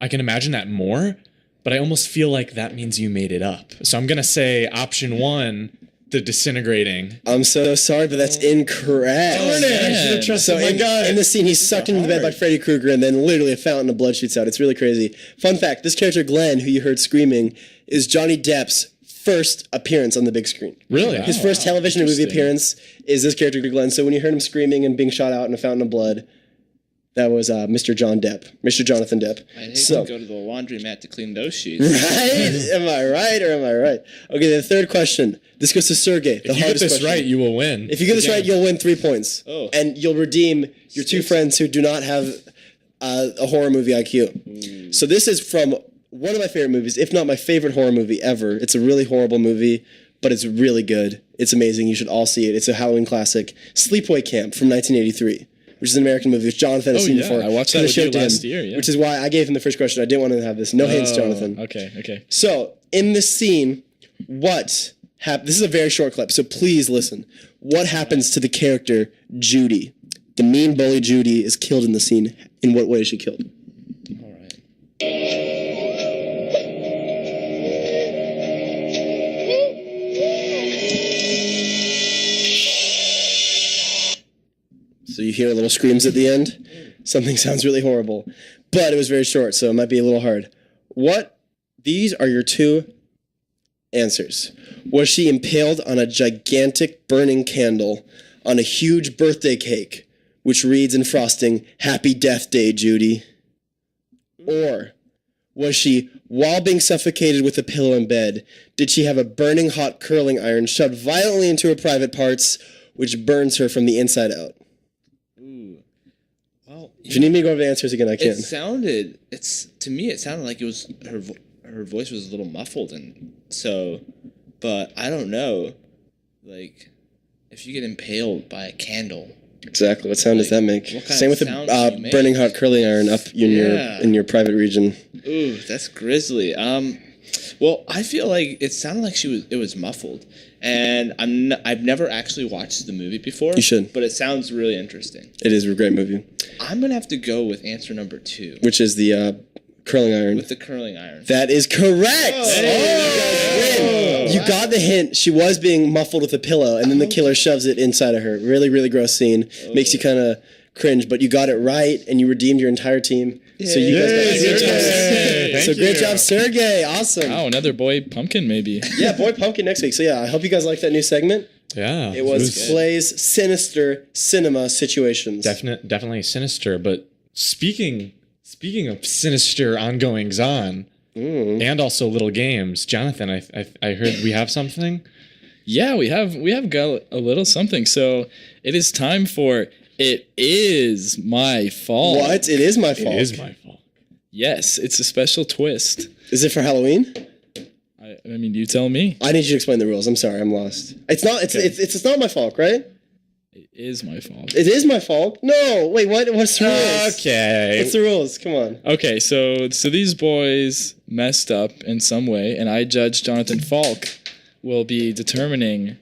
I can imagine that more, but I almost feel like that means you made it up. So I'm going to say option 1, the disintegrating. I'm so sorry, but that's incorrect. Darn it, I should have trusted my gut. In this scene, he's sucked into the bed by Freddy Krueger, and then literally a fountain of blood shoots out. It's really crazy. Fun fact, this character Glenn, who you heard screaming, is Johnny Depp's first appearance on the big screen. Really? His first television and movie appearance is this character Glenn. So when you heard him screaming and being shot out in a fountain of blood, that was Mr. Jonathan Depp. I'd hate to go to the laundromat to clean those sheets. Right? Am I right or am I right? Okay, the third question. This goes to Sergey. If you get this right, you will win. If you get this right, you'll win 3 points. Oh. And you'll redeem your two friends who do not have a horror movie IQ. So this is from one of my favorite movies, if not my favorite horror movie ever. It's a really horrible movie, but it's really good. It's amazing. You should all see it. It's a Halloween classic. Sleepaway Camp from 1983, which is an American movie, which Jonathan has seen before. I watched that with you last year, yeah. Which is why I gave him the first question. I didn't want to have this. No hints, Jonathan. Okay. So, in this scene, this is a very short clip, so please listen. What happens to the character Judy? The mean bully Judy is killed in the scene. In what way is she killed? All right. So you hear little screams at the end. Something sounds really horrible. But it was very short, so it might be a little hard. These are your two answers. Was she impaled on a gigantic burning candle on a huge birthday cake, which reads in frosting, "Happy Death Day, Judy"? Or was she, while being suffocated with a pillow in bed, did she have a burning hot curling iron shoved violently into her private parts, which burns her from the inside out? Well, If you need me to go over the answers again, I can. To me, it sounded like it was her voice was a little muffled, and so, but I don't know, like, if you get impaled by a candle. Exactly. What sound does that make? What kind Same of with sound the does it make? burning hot curling iron up in your private region. Ooh, that's grisly. Well, I feel like it sounded like it was muffled, and I've never actually watched the movie before. You should. But it sounds really interesting. It is a great movie. I'm gonna have to go with answer number 2, Which is the curling iron. with the curling iron. That is correct. You got the hint. She was being muffled with a pillow, and then the killer shoves it inside of her. Really, really gross scene. Makes you kind of cringe, but you got it right, and you redeemed your entire team. So you guys got Sergey. the So great job, Sergey. Awesome. Oh, another boy pumpkin maybe. Yeah, Boy Pumpkin next week. So yeah, I hope you guys like that new segment. Yeah. It was Clay's sinister cinema situations. Definitely sinister. But speaking of sinister ongoings on, and also little games, Jonathan, I heard we have something. Yeah, we have got a little something. So it is time for It Is My Fault. What? It is my fault. It is my fault. Yes, it's a special twist. Is it for Halloween? I mean, you tell me. I need you to explain the rules. I'm sorry, I'm lost. It's not. It's not my fault, right? It is my fault. It is my fault. No, wait. What? What's the rules? Okay. What's the rules? Come on. Okay, so these boys messed up in some way, and I, Judge Jonathan Falk, will be determining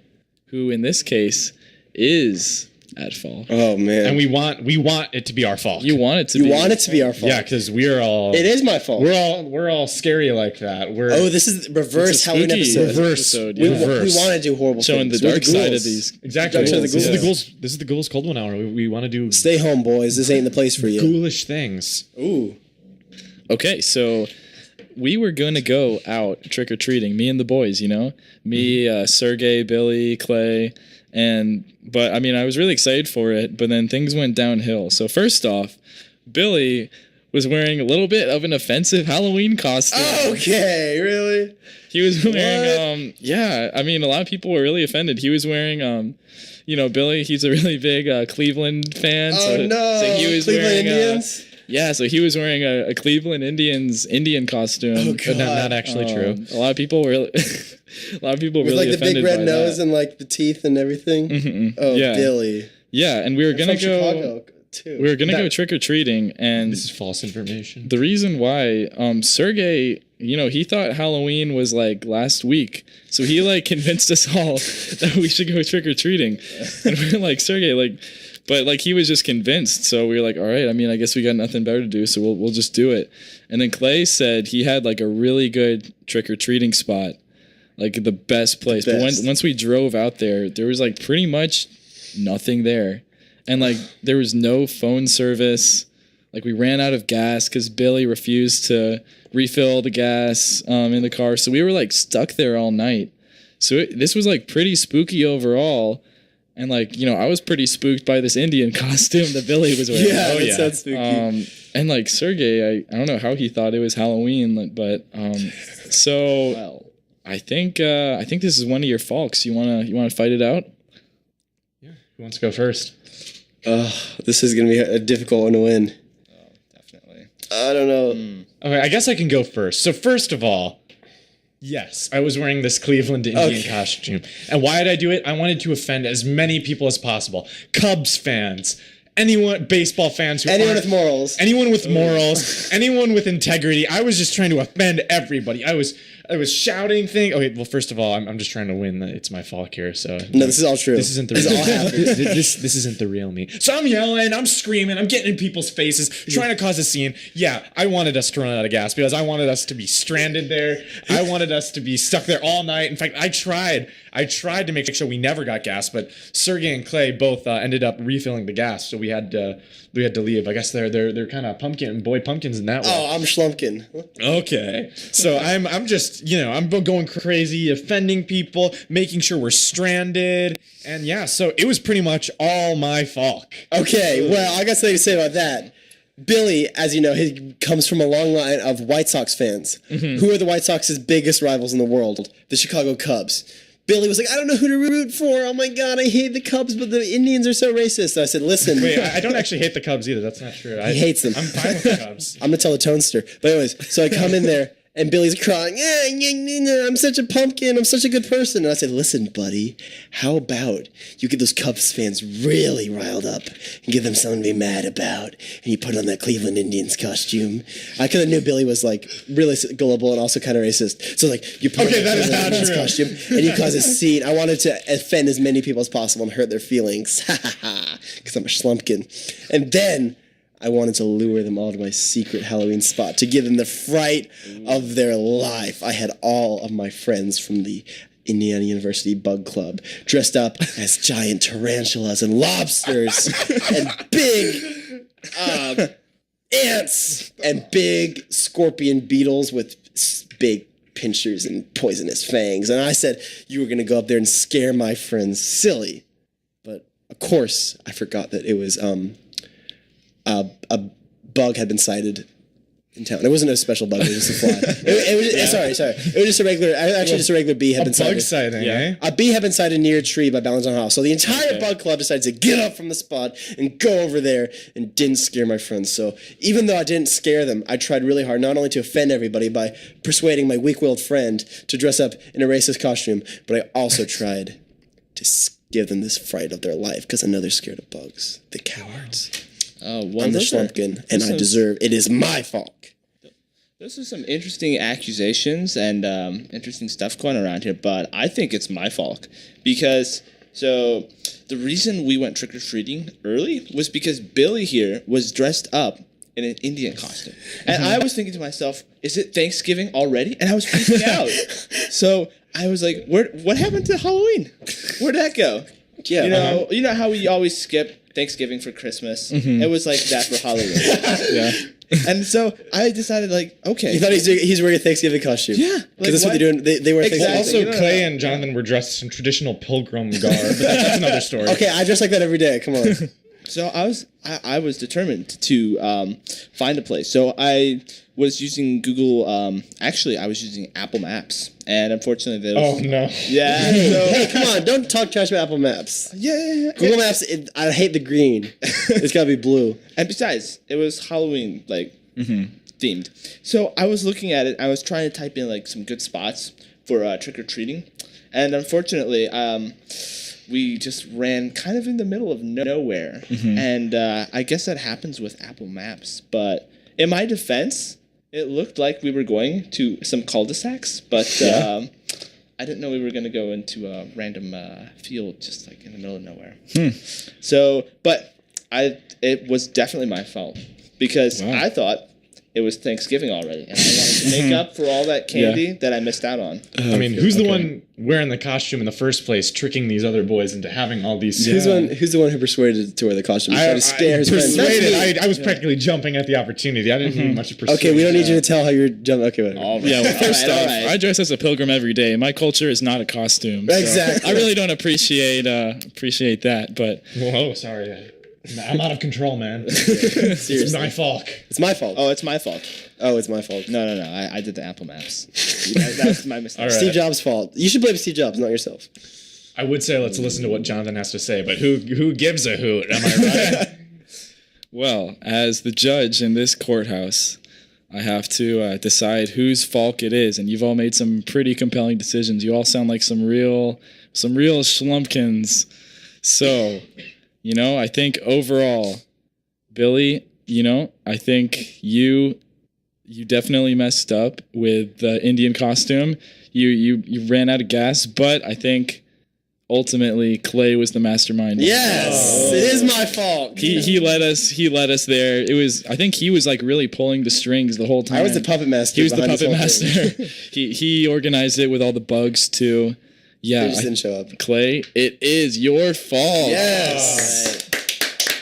who, in this case, is at fault. Oh man. And we want it to be our fault. You want it to You be. want it to be our fault? Yeah, because we're all. It is my fault. We're all scary like that. Oh, this is reverse It's a Halloween spooky episode. episode, We, yeah. Reverse. we want to do horrible Showing things. the We're dark side of ghouls. these. Exactly. Dark side of the This is the ghouls. ghouls. This is the ghouls cold one hour. We want to do Stay home, boys. This ain't the place for you. ghoulish things. Ooh. Okay, so we were going to go out trick-or-treating, me and the boys, you know? Me, Sergey, Billy, Clay, but I mean, I was really excited for it, but then things went downhill. So first off, Billy was wearing a little bit of an offensive Halloween costume. Okay, really? He was wearing, yeah, I mean, a lot of people were really offended. He was wearing, Billy, he's a really big Cleveland fan. Oh no! So he was Cleveland wearing, Indians. Yeah, so he was wearing a Cleveland Indians Indian costume. Oh, But not actually true. A lot of people were, With really like the offended big red by nose that. and like the teeth and everything. Mhm. Oh, Yeah. Billy. Yeah, and we were gonna From go. Chicago too. We were gonna go trick or treating, and This is false information. the reason why, Sergey, he thought Halloween was like last week, so he like convinced us all that we should go trick or treating, and we were like, Sergey, but he was just convinced, so we were like, all right, I mean, I guess we got nothing better to do, so we'll just do it. And then Clay said he had like a really good trick or treating spot, like the best place. But once we drove out there was like pretty much nothing there, and like there was no phone service. Like we ran out of gas because Billy refused to refill the gas in the car, so we were like stuck there all night. So this was like pretty spooky overall. And I was pretty spooked by this Indian costume that Billy was wearing. Yeah, that sounds spooky. And like Sergey, I don't know how he thought it was Halloween, but so I think this is one of your faults. You wanna fight it out? Yeah. Who wants to go first? This is gonna be a difficult one to win. Definitely. I don't know. Okay, I guess I can go first. So first of all, yes, I was wearing this Cleveland Indian costume. And why did I do it? I wanted to offend as many people as possible. Cubs fans, anyone, baseball fans, Anyone with morals. anyone with morals, anyone with integrity. I was just trying to offend everybody. I was shouting things. Okay, well, first of all, I'm just trying to win. It's my fault here. So No, this is all true. This isn't the This real all happened. this isn't the real me. So I'm yelling, I'm screaming, I'm getting in people's faces, trying to cause a scene. Yeah, I wanted us to run out of gas because I wanted us to be stranded there. I wanted us to be stuck there all night. In fact, I tried to make sure we never got gas, but Sergey and Clay both ended up refilling the gas, so we had to leave. I guess they're kind of boy pumpkins in that way. Oh, I'm Schlumpkin. Okay. So I'm just, I'm going crazy, offending people, making sure we're stranded. And yeah, so it was pretty much all my fault. Okay, well, I got something to say about that. Billy, as you know, he comes from a long line of White Sox fans. Who are the White Sox's biggest rivals in the world? The Chicago Cubs. Billy was like, I don't know who to root for. Oh my God, I hate the Cubs, but the Indians are so racist. I said, listen. Wait, I don't actually hate the Cubs either. That's not true. He hates them. I'm fine with the Cubs. I'm going to tell the Tonester. But anyways, so I come in there, and Billy's crying, I'm such a pumpkin, I'm such a good person. And I said, listen, buddy, how about you get those Cubs fans really riled up and give them something to be mad about, and you put on that Cleveland Indians costume. I kind of knew Billy was like really gullible and also kind of racist. So like, you put on that Cleveland Indians costume, and you cause a scene. I wanted to offend as many people as possible and hurt their feelings, because I'm a schlumpkin. And then I wanted to lure them all to my secret Halloween spot to give them the fright of their life. I had all of my friends from the Indiana University Bug Club dressed up as giant tarantulas and lobsters and big ants and big scorpion beetles with big pinchers and poisonous fangs. And I said, you were going to go up there and scare my friends silly. But, of course, I forgot that it was a bug had been sighted in town. It wasn't a special bug. It was just a fly. Sorry. It was just a regular. Actually, just a regular bee had been sighted. Bug sighting, eh? A bee had been sighted near a tree by Ballantyne House. So the entire bug club decided to get up from the spot and go over there and didn't scare my friends. So even though I didn't scare them, I tried really hard not only to offend everybody by persuading my weak-willed friend to dress up in a racist costume, but I also tried to give them this fright of their life because I know they're scared of bugs. The cowards. Oh, well, I'm the Schlumpkin, and I deserve. It is my fault. Those are some interesting accusations and interesting stuff going around here, but I think it's my fault because the reason we went trick-or-treating early was because Billy here was dressed up in an Indian costume. And I was thinking to myself, is it Thanksgiving already? And I was freaking out. So I was like, what happened to Halloween? Where'd that go? Yeah. You know how we always skip Thanksgiving for Christmas? It was like that for Halloween. Yeah. And so I decided, okay. You thought he's wearing a Thanksgiving costume? Yeah. Because that's what they're doing. They wear Thanksgiving. Also, Clay and Jonathan were dressed in traditional pilgrim garb, but that's another story. Okay, I dress like that every day. Come on. So I was determined to find a place. So I was using Google. Actually, I was using Apple Maps, and unfortunately, there was. Oh no! Yeah. Hey, come on! Don't talk trash about Apple Maps. Yeah. Google Maps. I hate the green. It's gotta be blue. And besides, it was Halloween themed. So I was looking at it. I was trying to type in some good spots for trick or treating, and unfortunately, we just ran kind of in the middle of nowhere. And I guess that happens with Apple Maps. But in my defense, it looked like we were going to some cul-de-sacs, but I didn't know we were going to go into a random field just in the middle of nowhere. So, but it was definitely my fault because I thought it was Thanksgiving already, and I wanted to make up for all that candy that I missed out on. I mean, who's the one wearing the costume in the first place, tricking these other boys into having all these? Who's the one who persuaded to wear the costume? I scare his friends. persuaded. I was practically jumping at the opportunity. I didn't need much to persuade. Okay, we don't need you to tell how you're jumping. Okay, whatever. All right. Yeah, well, first all off, right. I dress as a pilgrim every day. My culture is not a costume. So Exactly. I really don't appreciate that, but Whoa, sorry. I'm out of control, man. Seriously. It's my fault. It's my fault. Oh, it's my fault. Oh, it's my fault. No. I did the Apple Maps. That's my mistake. All right. Steve Jobs' fault. You should blame Steve Jobs, not yourself. I would say let's listen to what Jonathan has to say, but who gives a hoot? Am I right? well, as the judge in this courthouse, I have to decide whose fault it is, and you've all made some pretty compelling decisions. You all sound like some real schlumpkins. So, I think overall, Billy, I think you definitely messed up with the Indian costume. You ran out of gas, but I think ultimately Clay was the mastermind. Yes, it is my fault. He led us there. I think he was like really pulling the strings the whole time. I was the puppet master. He was the behind puppet this whole thing. master. he organized it with all the bugs too. Yeah, They just didn't show up. Clay, it is your fault. Yes.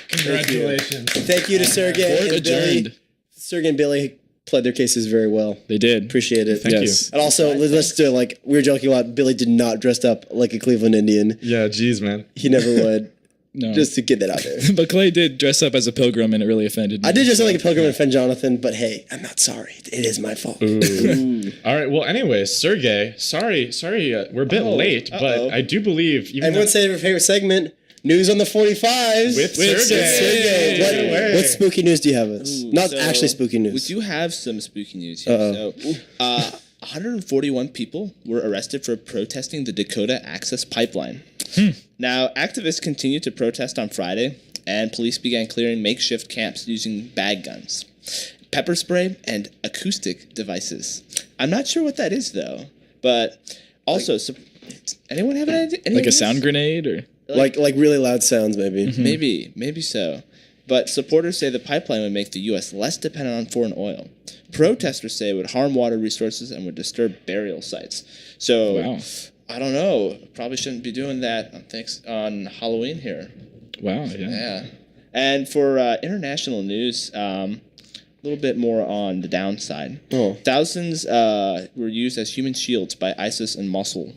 Congratulations. Thank you to Sergey Court and Billy. adjourned. Sergey and Billy pled their cases very well. They did. Appreciate it. Thank Yes. And also, let's do we were joking a lot. Billy did not dress up like a Cleveland Indian. Yeah, geez, man. He never would. No. Just to get that out there. But Clay did dress up as a pilgrim, and it really offended me. I did dress up like a pilgrim and offend Jonathan, but hey, I'm not sorry. It is my fault. All right. Well, anyways, Sergey, sorry, we're a bit late, but I do believe even Everyone say their favorite segment, News on the 45s. with Sergey. Sergey. What spooky news do you have us? Not So, actually spooky We news. do have some spooky news here. Uh-oh. So, 141 people were arrested for protesting the Dakota Access Pipeline. Now, activists continued to protest on Friday, and police began clearing makeshift camps using bag guns, pepper spray, and acoustic devices. I'm not sure what that is, though. But also, anyone have an idea? Any like a ideas? sound grenade, or Like really loud sounds, maybe. Maybe so. But supporters say the pipeline would make the U.S. less dependent on foreign oil. Protesters say it would harm water resources and would disturb burial sites. So, Wow. I don't know. Probably shouldn't be doing that on Halloween here. wow, yeah. Yeah. And for international news, a little bit more on the downside. Oh. Thousands were used as human shields by ISIS and Mosul.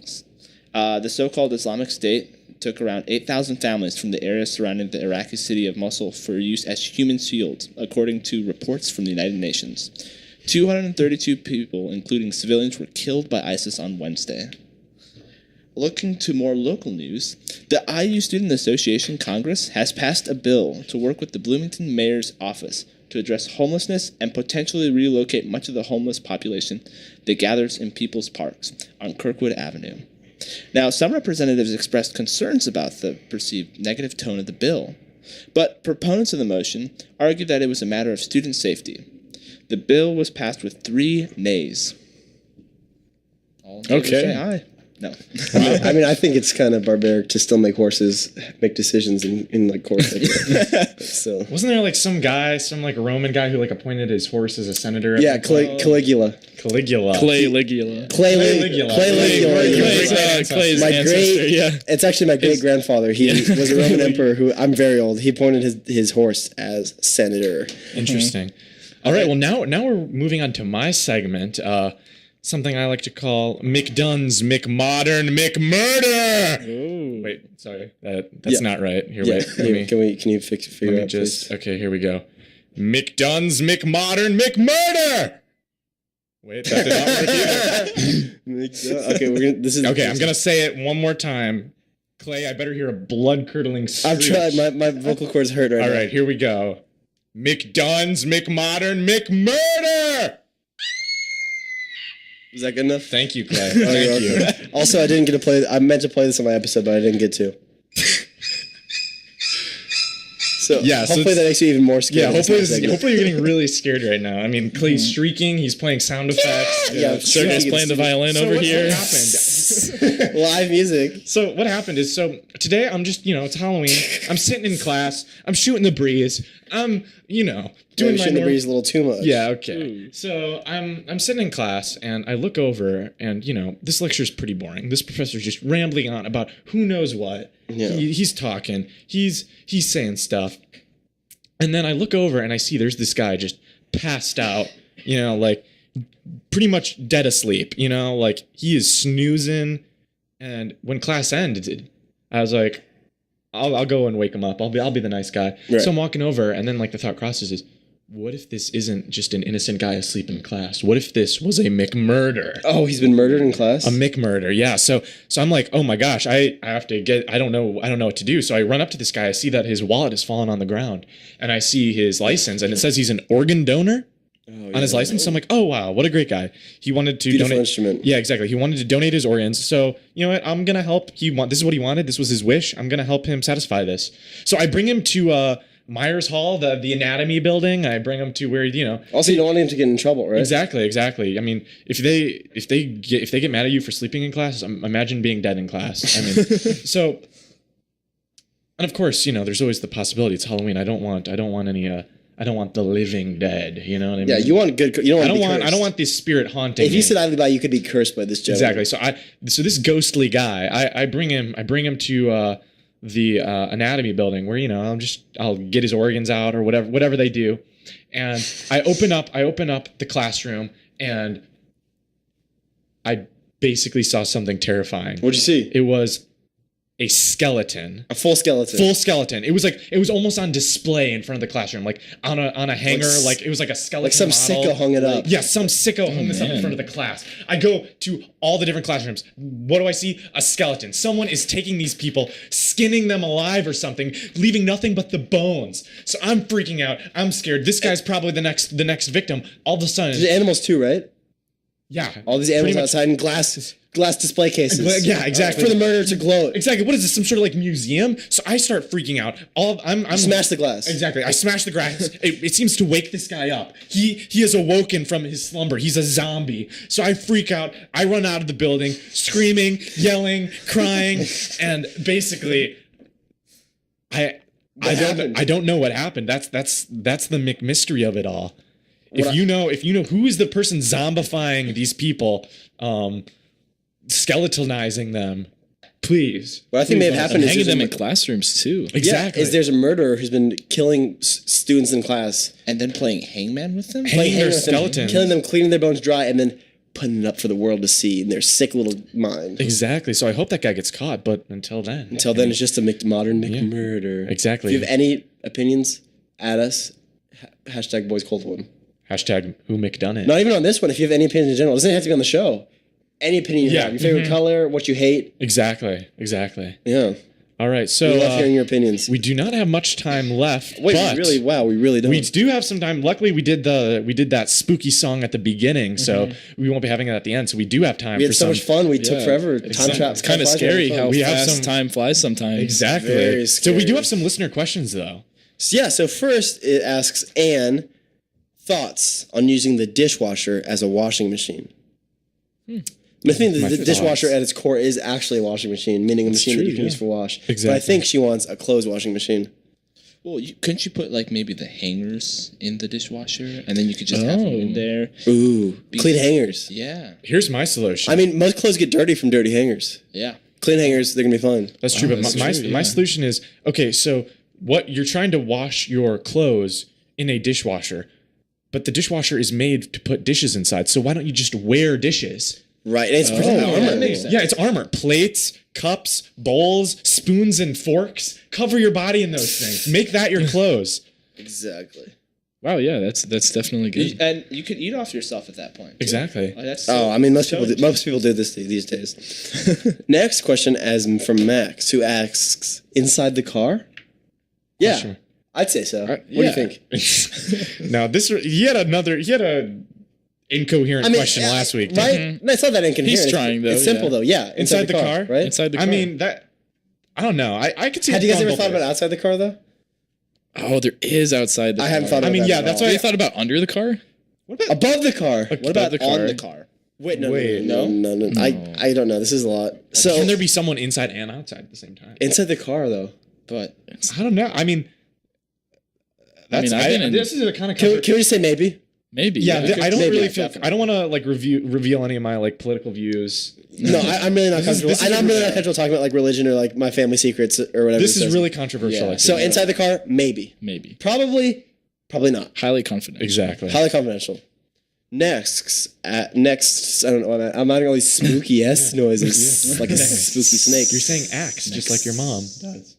The so-called Islamic State took around 8,000 families from the area surrounding the Iraqi city of Mosul for use as human shields, according to reports from the United Nations. 232 people, including civilians, were killed by ISIS on Wednesday. Looking to more local news, the IU Student Association Congress has passed a bill to work with the Bloomington Mayor's office to address homelessness and potentially relocate much of the homeless population that gathers in people's parks on Kirkwood Avenue. Now, some representatives expressed concerns about the perceived negative tone of the bill, but proponents of the motion argued that it was a matter of student safety. The bill was passed with 3 nays. All in favor Okay. say aye. No. I mean, I think it's kind of barbaric to still make horses make decisions in like court. So Wasn't there like some guy, some like Roman guy who like appointed his horse as a senator? yeah, Caligula. Caligula. Clay Ligula. Caligula. Clay's My ancestor, great, yeah. it's actually my great grandfather. He was a Roman emperor who I'm very old. He appointed his horse as senator. Interesting. All right. Well, now we're moving on to my segment. Something I like to call McDunn's McModern McMurder. Ooh. Wait, sorry, that's not right. Here, Yeah, wait. Let me can you figure let me out just. please? Okay, here we go. McDunn's McModern McMurder. Wait, that did not work either. Okay, this is Okay, I'm gonna say it one more time. Clay, I better hear a blood curdling screech. I'm trying. My vocal cords hurt right now. All right, here we go. McDunn's McModern McMurder. Is that good enough? Thank you, Clay. Oh, Thank you're you. welcome. Also, I didn't get to play. I meant to play this on my episode, but I didn't get to. So Yeah, so hopefully it's- that makes you even more scared. Yeah, of this hopefully, next segment. hopefully you're getting really scared right now. I mean, Clay's shrieking. He's playing sound effects. Yeah, Sergey's Yeah. playing the violin So over what here. happened? live music. So what happened is, today I'm just, it's Halloween. I'm sitting in class. I'm shooting the breeze. I'm, doing Doing my the normal. breeze a little too much. Yeah, okay. So I'm sitting in class and I look over and this lecture's pretty boring. This professor's just rambling on about who knows what. Yeah. He's talking. He's saying stuff. And then I look over and I see there's this guy just passed out, like pretty much dead asleep, like he is snoozing. And when class ended, I was like, I'll go and wake him up. I'll be the nice guy. Right. So I'm walking over and then like the thought crosses is, what if this isn't just an innocent guy asleep in class? What if this was a McMurder? Oh, he's been murdered in class. A McMurder, yeah. So I'm like, oh my gosh, I have to get. I don't know what to do. So I run up to this guy. I see that his wallet has fallen on the ground, and I see his license, and it says he's an organ donor. on his license. So I'm like, oh wow, what a great guy. He wanted to Beautiful donate. instrument. Yeah, exactly. He wanted to donate his organs. So you know what? I'm gonna help. This is what he wanted. This was his wish. I'm gonna help him satisfy this. So I bring him to Myers Hall, the anatomy building. I bring him to where Also, you don't want him to get in trouble, right? Exactly. I mean, if they get mad at you for sleeping in class, imagine being dead in class. I mean, so, and of course, there's always the possibility. It's Halloween. I don't want the living dead. You know what I mean? Yeah, you want good. You don't want. I don't want this spirit haunting. If you me. sit idly by, you could be cursed by this joke. Exactly. So this ghostly guy, I bring him to the anatomy building where I'll get his organs out or whatever they do, and I open up the classroom and I basically saw something terrifying. What'd you see? It was a skeleton. A full skeleton. Full skeleton. It was almost on display in front of the classroom, like on a hanger. Like it was like a skeleton. Like some model. sicko hung it up. Yeah, some sicko hung this up in front of the class. I go to all the different classrooms. What do I see? A skeleton. Someone is taking these people, skinning them alive or something, leaving nothing but the bones. So I'm freaking out. I'm scared. This guy's probably the next victim. All of a sudden, There's animals too, right? yeah, All these animals outside in glass display cases. Yeah, exactly. For the murderer to gloat. Exactly. What is this? Some sort of like museum? So I start freaking out. I'm Smash the glass. Exactly. I smash the glass. It seems to wake this guy up. He has awoken from his slumber. He's a zombie. So I freak out. I run out of the building, screaming, yelling, crying, and basically, I don't know what happened. That's the mystery of it all. If you know who is the person zombifying these people, skeletonizing them, please. What I think may have happened is hanging there's them a- in classrooms too. Exactly. Is there's a murderer who's been killing students in class, And then playing hangman with them? Hanging their hanging with them, skeletons. killing them, cleaning their bones dry, and then putting it up for the world to see in their sick little mind. Exactly. So I hope that guy gets caught, but until then. Until then, it's just a modern McMurder. Exactly. If you have any opinions, add us. Hashtag Boys Cold One. Hashtag who McDone it. Not even on this one. If you have any opinions in general, it doesn't have to be on the show. Any opinion you have. Your favorite color, what you hate. Exactly. Yeah. All right. So We love hearing your opinions. we do not have much time left. Wait, but we really don't. we do have some time. Luckily, we did that spooky song at the beginning, so we won't be having it at the end. So we do have time. We for had so much fun. We took forever. Time trap. It's kind of scary how We have fast some- time flies sometimes. Exactly. Very So we do scary. have some listener questions though. So first it asks Anne, thoughts on using the dishwasher as a washing machine. I think the dishwasher at its core is actually a washing machine, meaning a machine that you can use for wash. But I Exactly. think she wants a clothes washing machine. Well, couldn't you put like maybe the hangers in the dishwasher and then you could just have them in there? Ooh, clean hangers. Yeah. Here's my solution. I mean, most clothes get dirty from dirty hangers. Yeah. Clean hangers, they're gonna be fine. That's true, but that's my true, my yeah. solution is okay. So what you're trying to wash your clothes in a dishwasher, but the dishwasher is made to put dishes inside. So why don't you just wear dishes? Right, and it's protected armor. that makes sense. Yeah, it's armor. Plates, cups, bowls, spoons, and forks. Cover your body in those things. Make that your clothes. Exactly. Wow, yeah, that's definitely good. And you could eat off yourself at that point. too. Exactly. Like, that's Oh, I mean, most people do this these days. Next question, as from Max, who asks, inside the car? Yeah, Sure. I'd say so. What do yeah. you think? Now he had a incoherent question last week. right? No, it's not that incoherent. He's It's- trying, though, It's simple yeah. though. Yeah, Inside the car? right? Inside the I car. mean that. I don't know. I could see. Had it you guys going ever both thought about ways. outside the car though? Oh, there is outside the I car. haven't thought about I mean, that yeah, at that's all. why Have you thought about under the car? Above the car. What about the on car. the car. Wait, no, Wait, no. I don't know. This is a lot. So Can there be someone inside and outside at the same time? inside the car though. But I don't know. I mean, that's. I've been in- this is a kind of. Can we just say maybe? Maybe. Yeah, I don't maybe, really feel. definitely. I don't want to like reveal any of my like political views. No, I'm really not comfortable. this is And I'm really really- not comfortable talking about like religion or like my family secrets or whatever. This it is says. really controversial. Yeah. I So think. inside the car, maybe. Maybe. Probably not. Highly confident. Exactly. Highly confidential. Next, I don't know. I'm adding all these spooky S noises, like a spooky snake. You're saying axe, just like your mom does.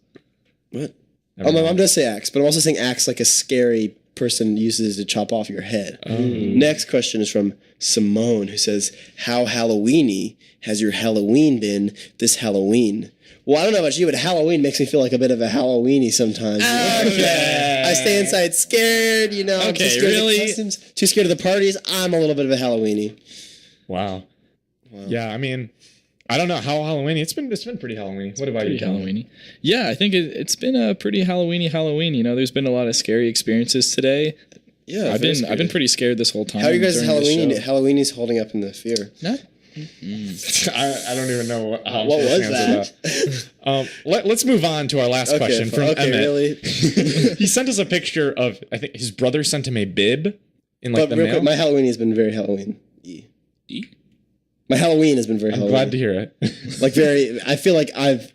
What? Never Oh, my mind. mom does say axe, but I'm also saying axe like a scary person uses to chop off your head. Next question is from Simone, who says, how Halloweeny has your Halloween been this Halloween? Well, I don't know about you, but Halloween makes me feel like a bit of a Halloweeny sometimes. Okay. I stay inside scared, you know. I'm Okay, too scared of the really? costumes, too scared of the parties. I'm a little bit of a Halloweeny. Wow. Yeah, I mean, I don't know how Halloween. It's been pretty Halloween. What about you, Pretty Tom? Halloweeny. Yeah, I think it's been a pretty Halloweeny Halloween. You know, there's been a lot of scary experiences today. Yeah, I've been pretty scared this whole time. How are you guys' during this Halloween? show. Halloween's holding up in the fear. Not I don't even know how What to was answer that. Let's move on to our last question from Emmett. really? He sent us a picture of, I think his brother sent him a bib in like But the real mail. quick, my Halloween has been very Halloween. My Halloween has been very I'm Halloween. glad to hear it. Like very, I feel like I've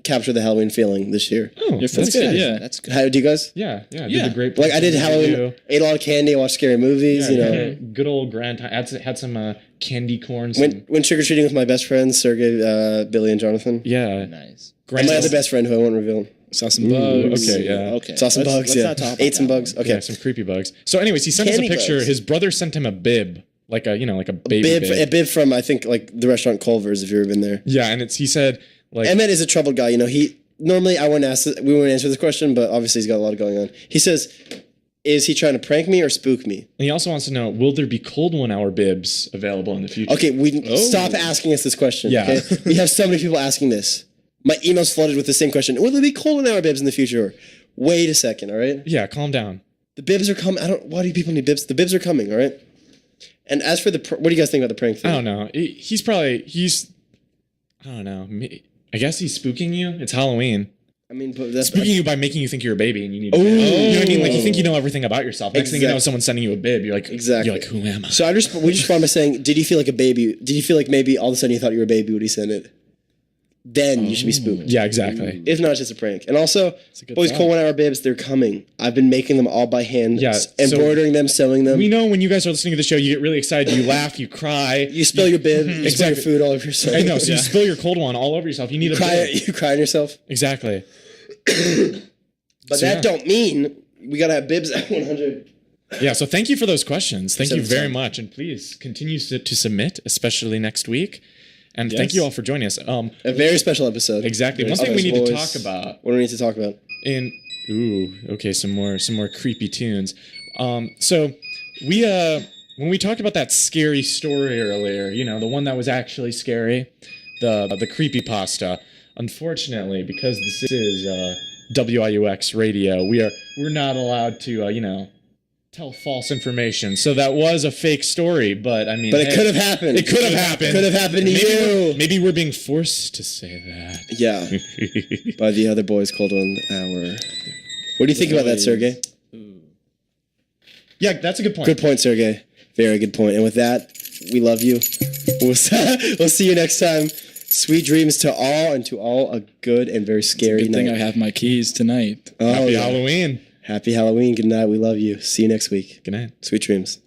captured the Halloween feeling this year. Oh, That's good. Yeah, that's good. How do you guys? Yeah. Did Yeah. the great. Like I did person Halloween, review. ate a lot of candy, watched scary movies. Yeah, you know, had a good old grand time. Had some candy corn. Some, went trick or treating with my best friends, Sergey, Billy, and Jonathan. yeah. Nice. And my other best friend, who I won't reveal. saw some bugs. Okay, yeah. Okay. Saw some bugs. Let's Yeah, not talk about ate some that bugs. one. Okay, Yeah, some creepy bugs. So, anyways, he sent us Candy a picture. bugs. His brother sent him a bib, like a baby a bib. bib from I think like the restaurant Culver's. If you've ever been there. Yeah, and he said like Emmett is a troubled guy. You know, he normally we wouldn't answer this question, but obviously he's got a lot going on. He says, "Is he trying to prank me or spook me?" and he also wants to know, will there be cold 1 hour bibs available in the future? Okay, stop asking us this question. Yeah. Okay? We have so many people asking this. My email's flooded with the same question. Will there be cold 1 hour bibs in the future? Wait a second, all right? Yeah, calm down. The bibs are coming. Why do people need bibs? The bibs are coming, all right? And as for what do you guys think about the prank thing? I don't know. I don't know. I guess he's spooking you. It's Halloween. I mean, but that's Spooking you by making you think you're a baby and you need a bib. You know what I mean? Like you think you know everything about yourself. Next thing you know, Exactly. someone's sending you a bib. You're like, Exactly. You're like, who am I? So we just respond by saying, did you feel like a baby? Did you feel like maybe all of a sudden you thought you were a baby when he sent it? Then you should be spooked. Yeah, exactly. If not, it's just a prank. And also, a good boys, thought. cold 1 hour bibs, they're coming. I've been making them all by hand. Yeah, so- embroidering them, sewing them. We know when you guys are listening to the show, you get really excited, you laugh, you cry. You spill your bib, you spill your Exactly. food all over yourself. I know, so you spill your cold one all over yourself. You need a bib. You cry on yourself. Exactly. But So, that yeah. don't mean we gotta have bibs at 100. Yeah, so thank you for those questions. Thank you very 100%. much. And please continue to submit, especially next week. And thank Yes. you all for joining us. A very special episode. Exactly. One Very thing we need special to boys. talk about What do we need to talk about? some more creepy tunes. So we when we talked about that scary story earlier, you know, the one that was actually scary, the creepypasta. Unfortunately, because this is WIUX radio, we're not allowed to tell false information. So that was a fake story, but I mean, But it could have happened. It could have happened. Could have happened to you. Maybe we're being forced to say that. Yeah. By the other boys called 1 hour. What do you think about that, Sergey? Yeah, that's a good point. Good point, Sergey. Very good point. And with that, we love you. We'll see you next time. Sweet dreams to all, and to all a good and very scary Good night. thing I have my keys tonight. Oh, Happy yeah. Halloween. Happy Halloween. Good night. We love you. See you next week. Good night. Sweet dreams.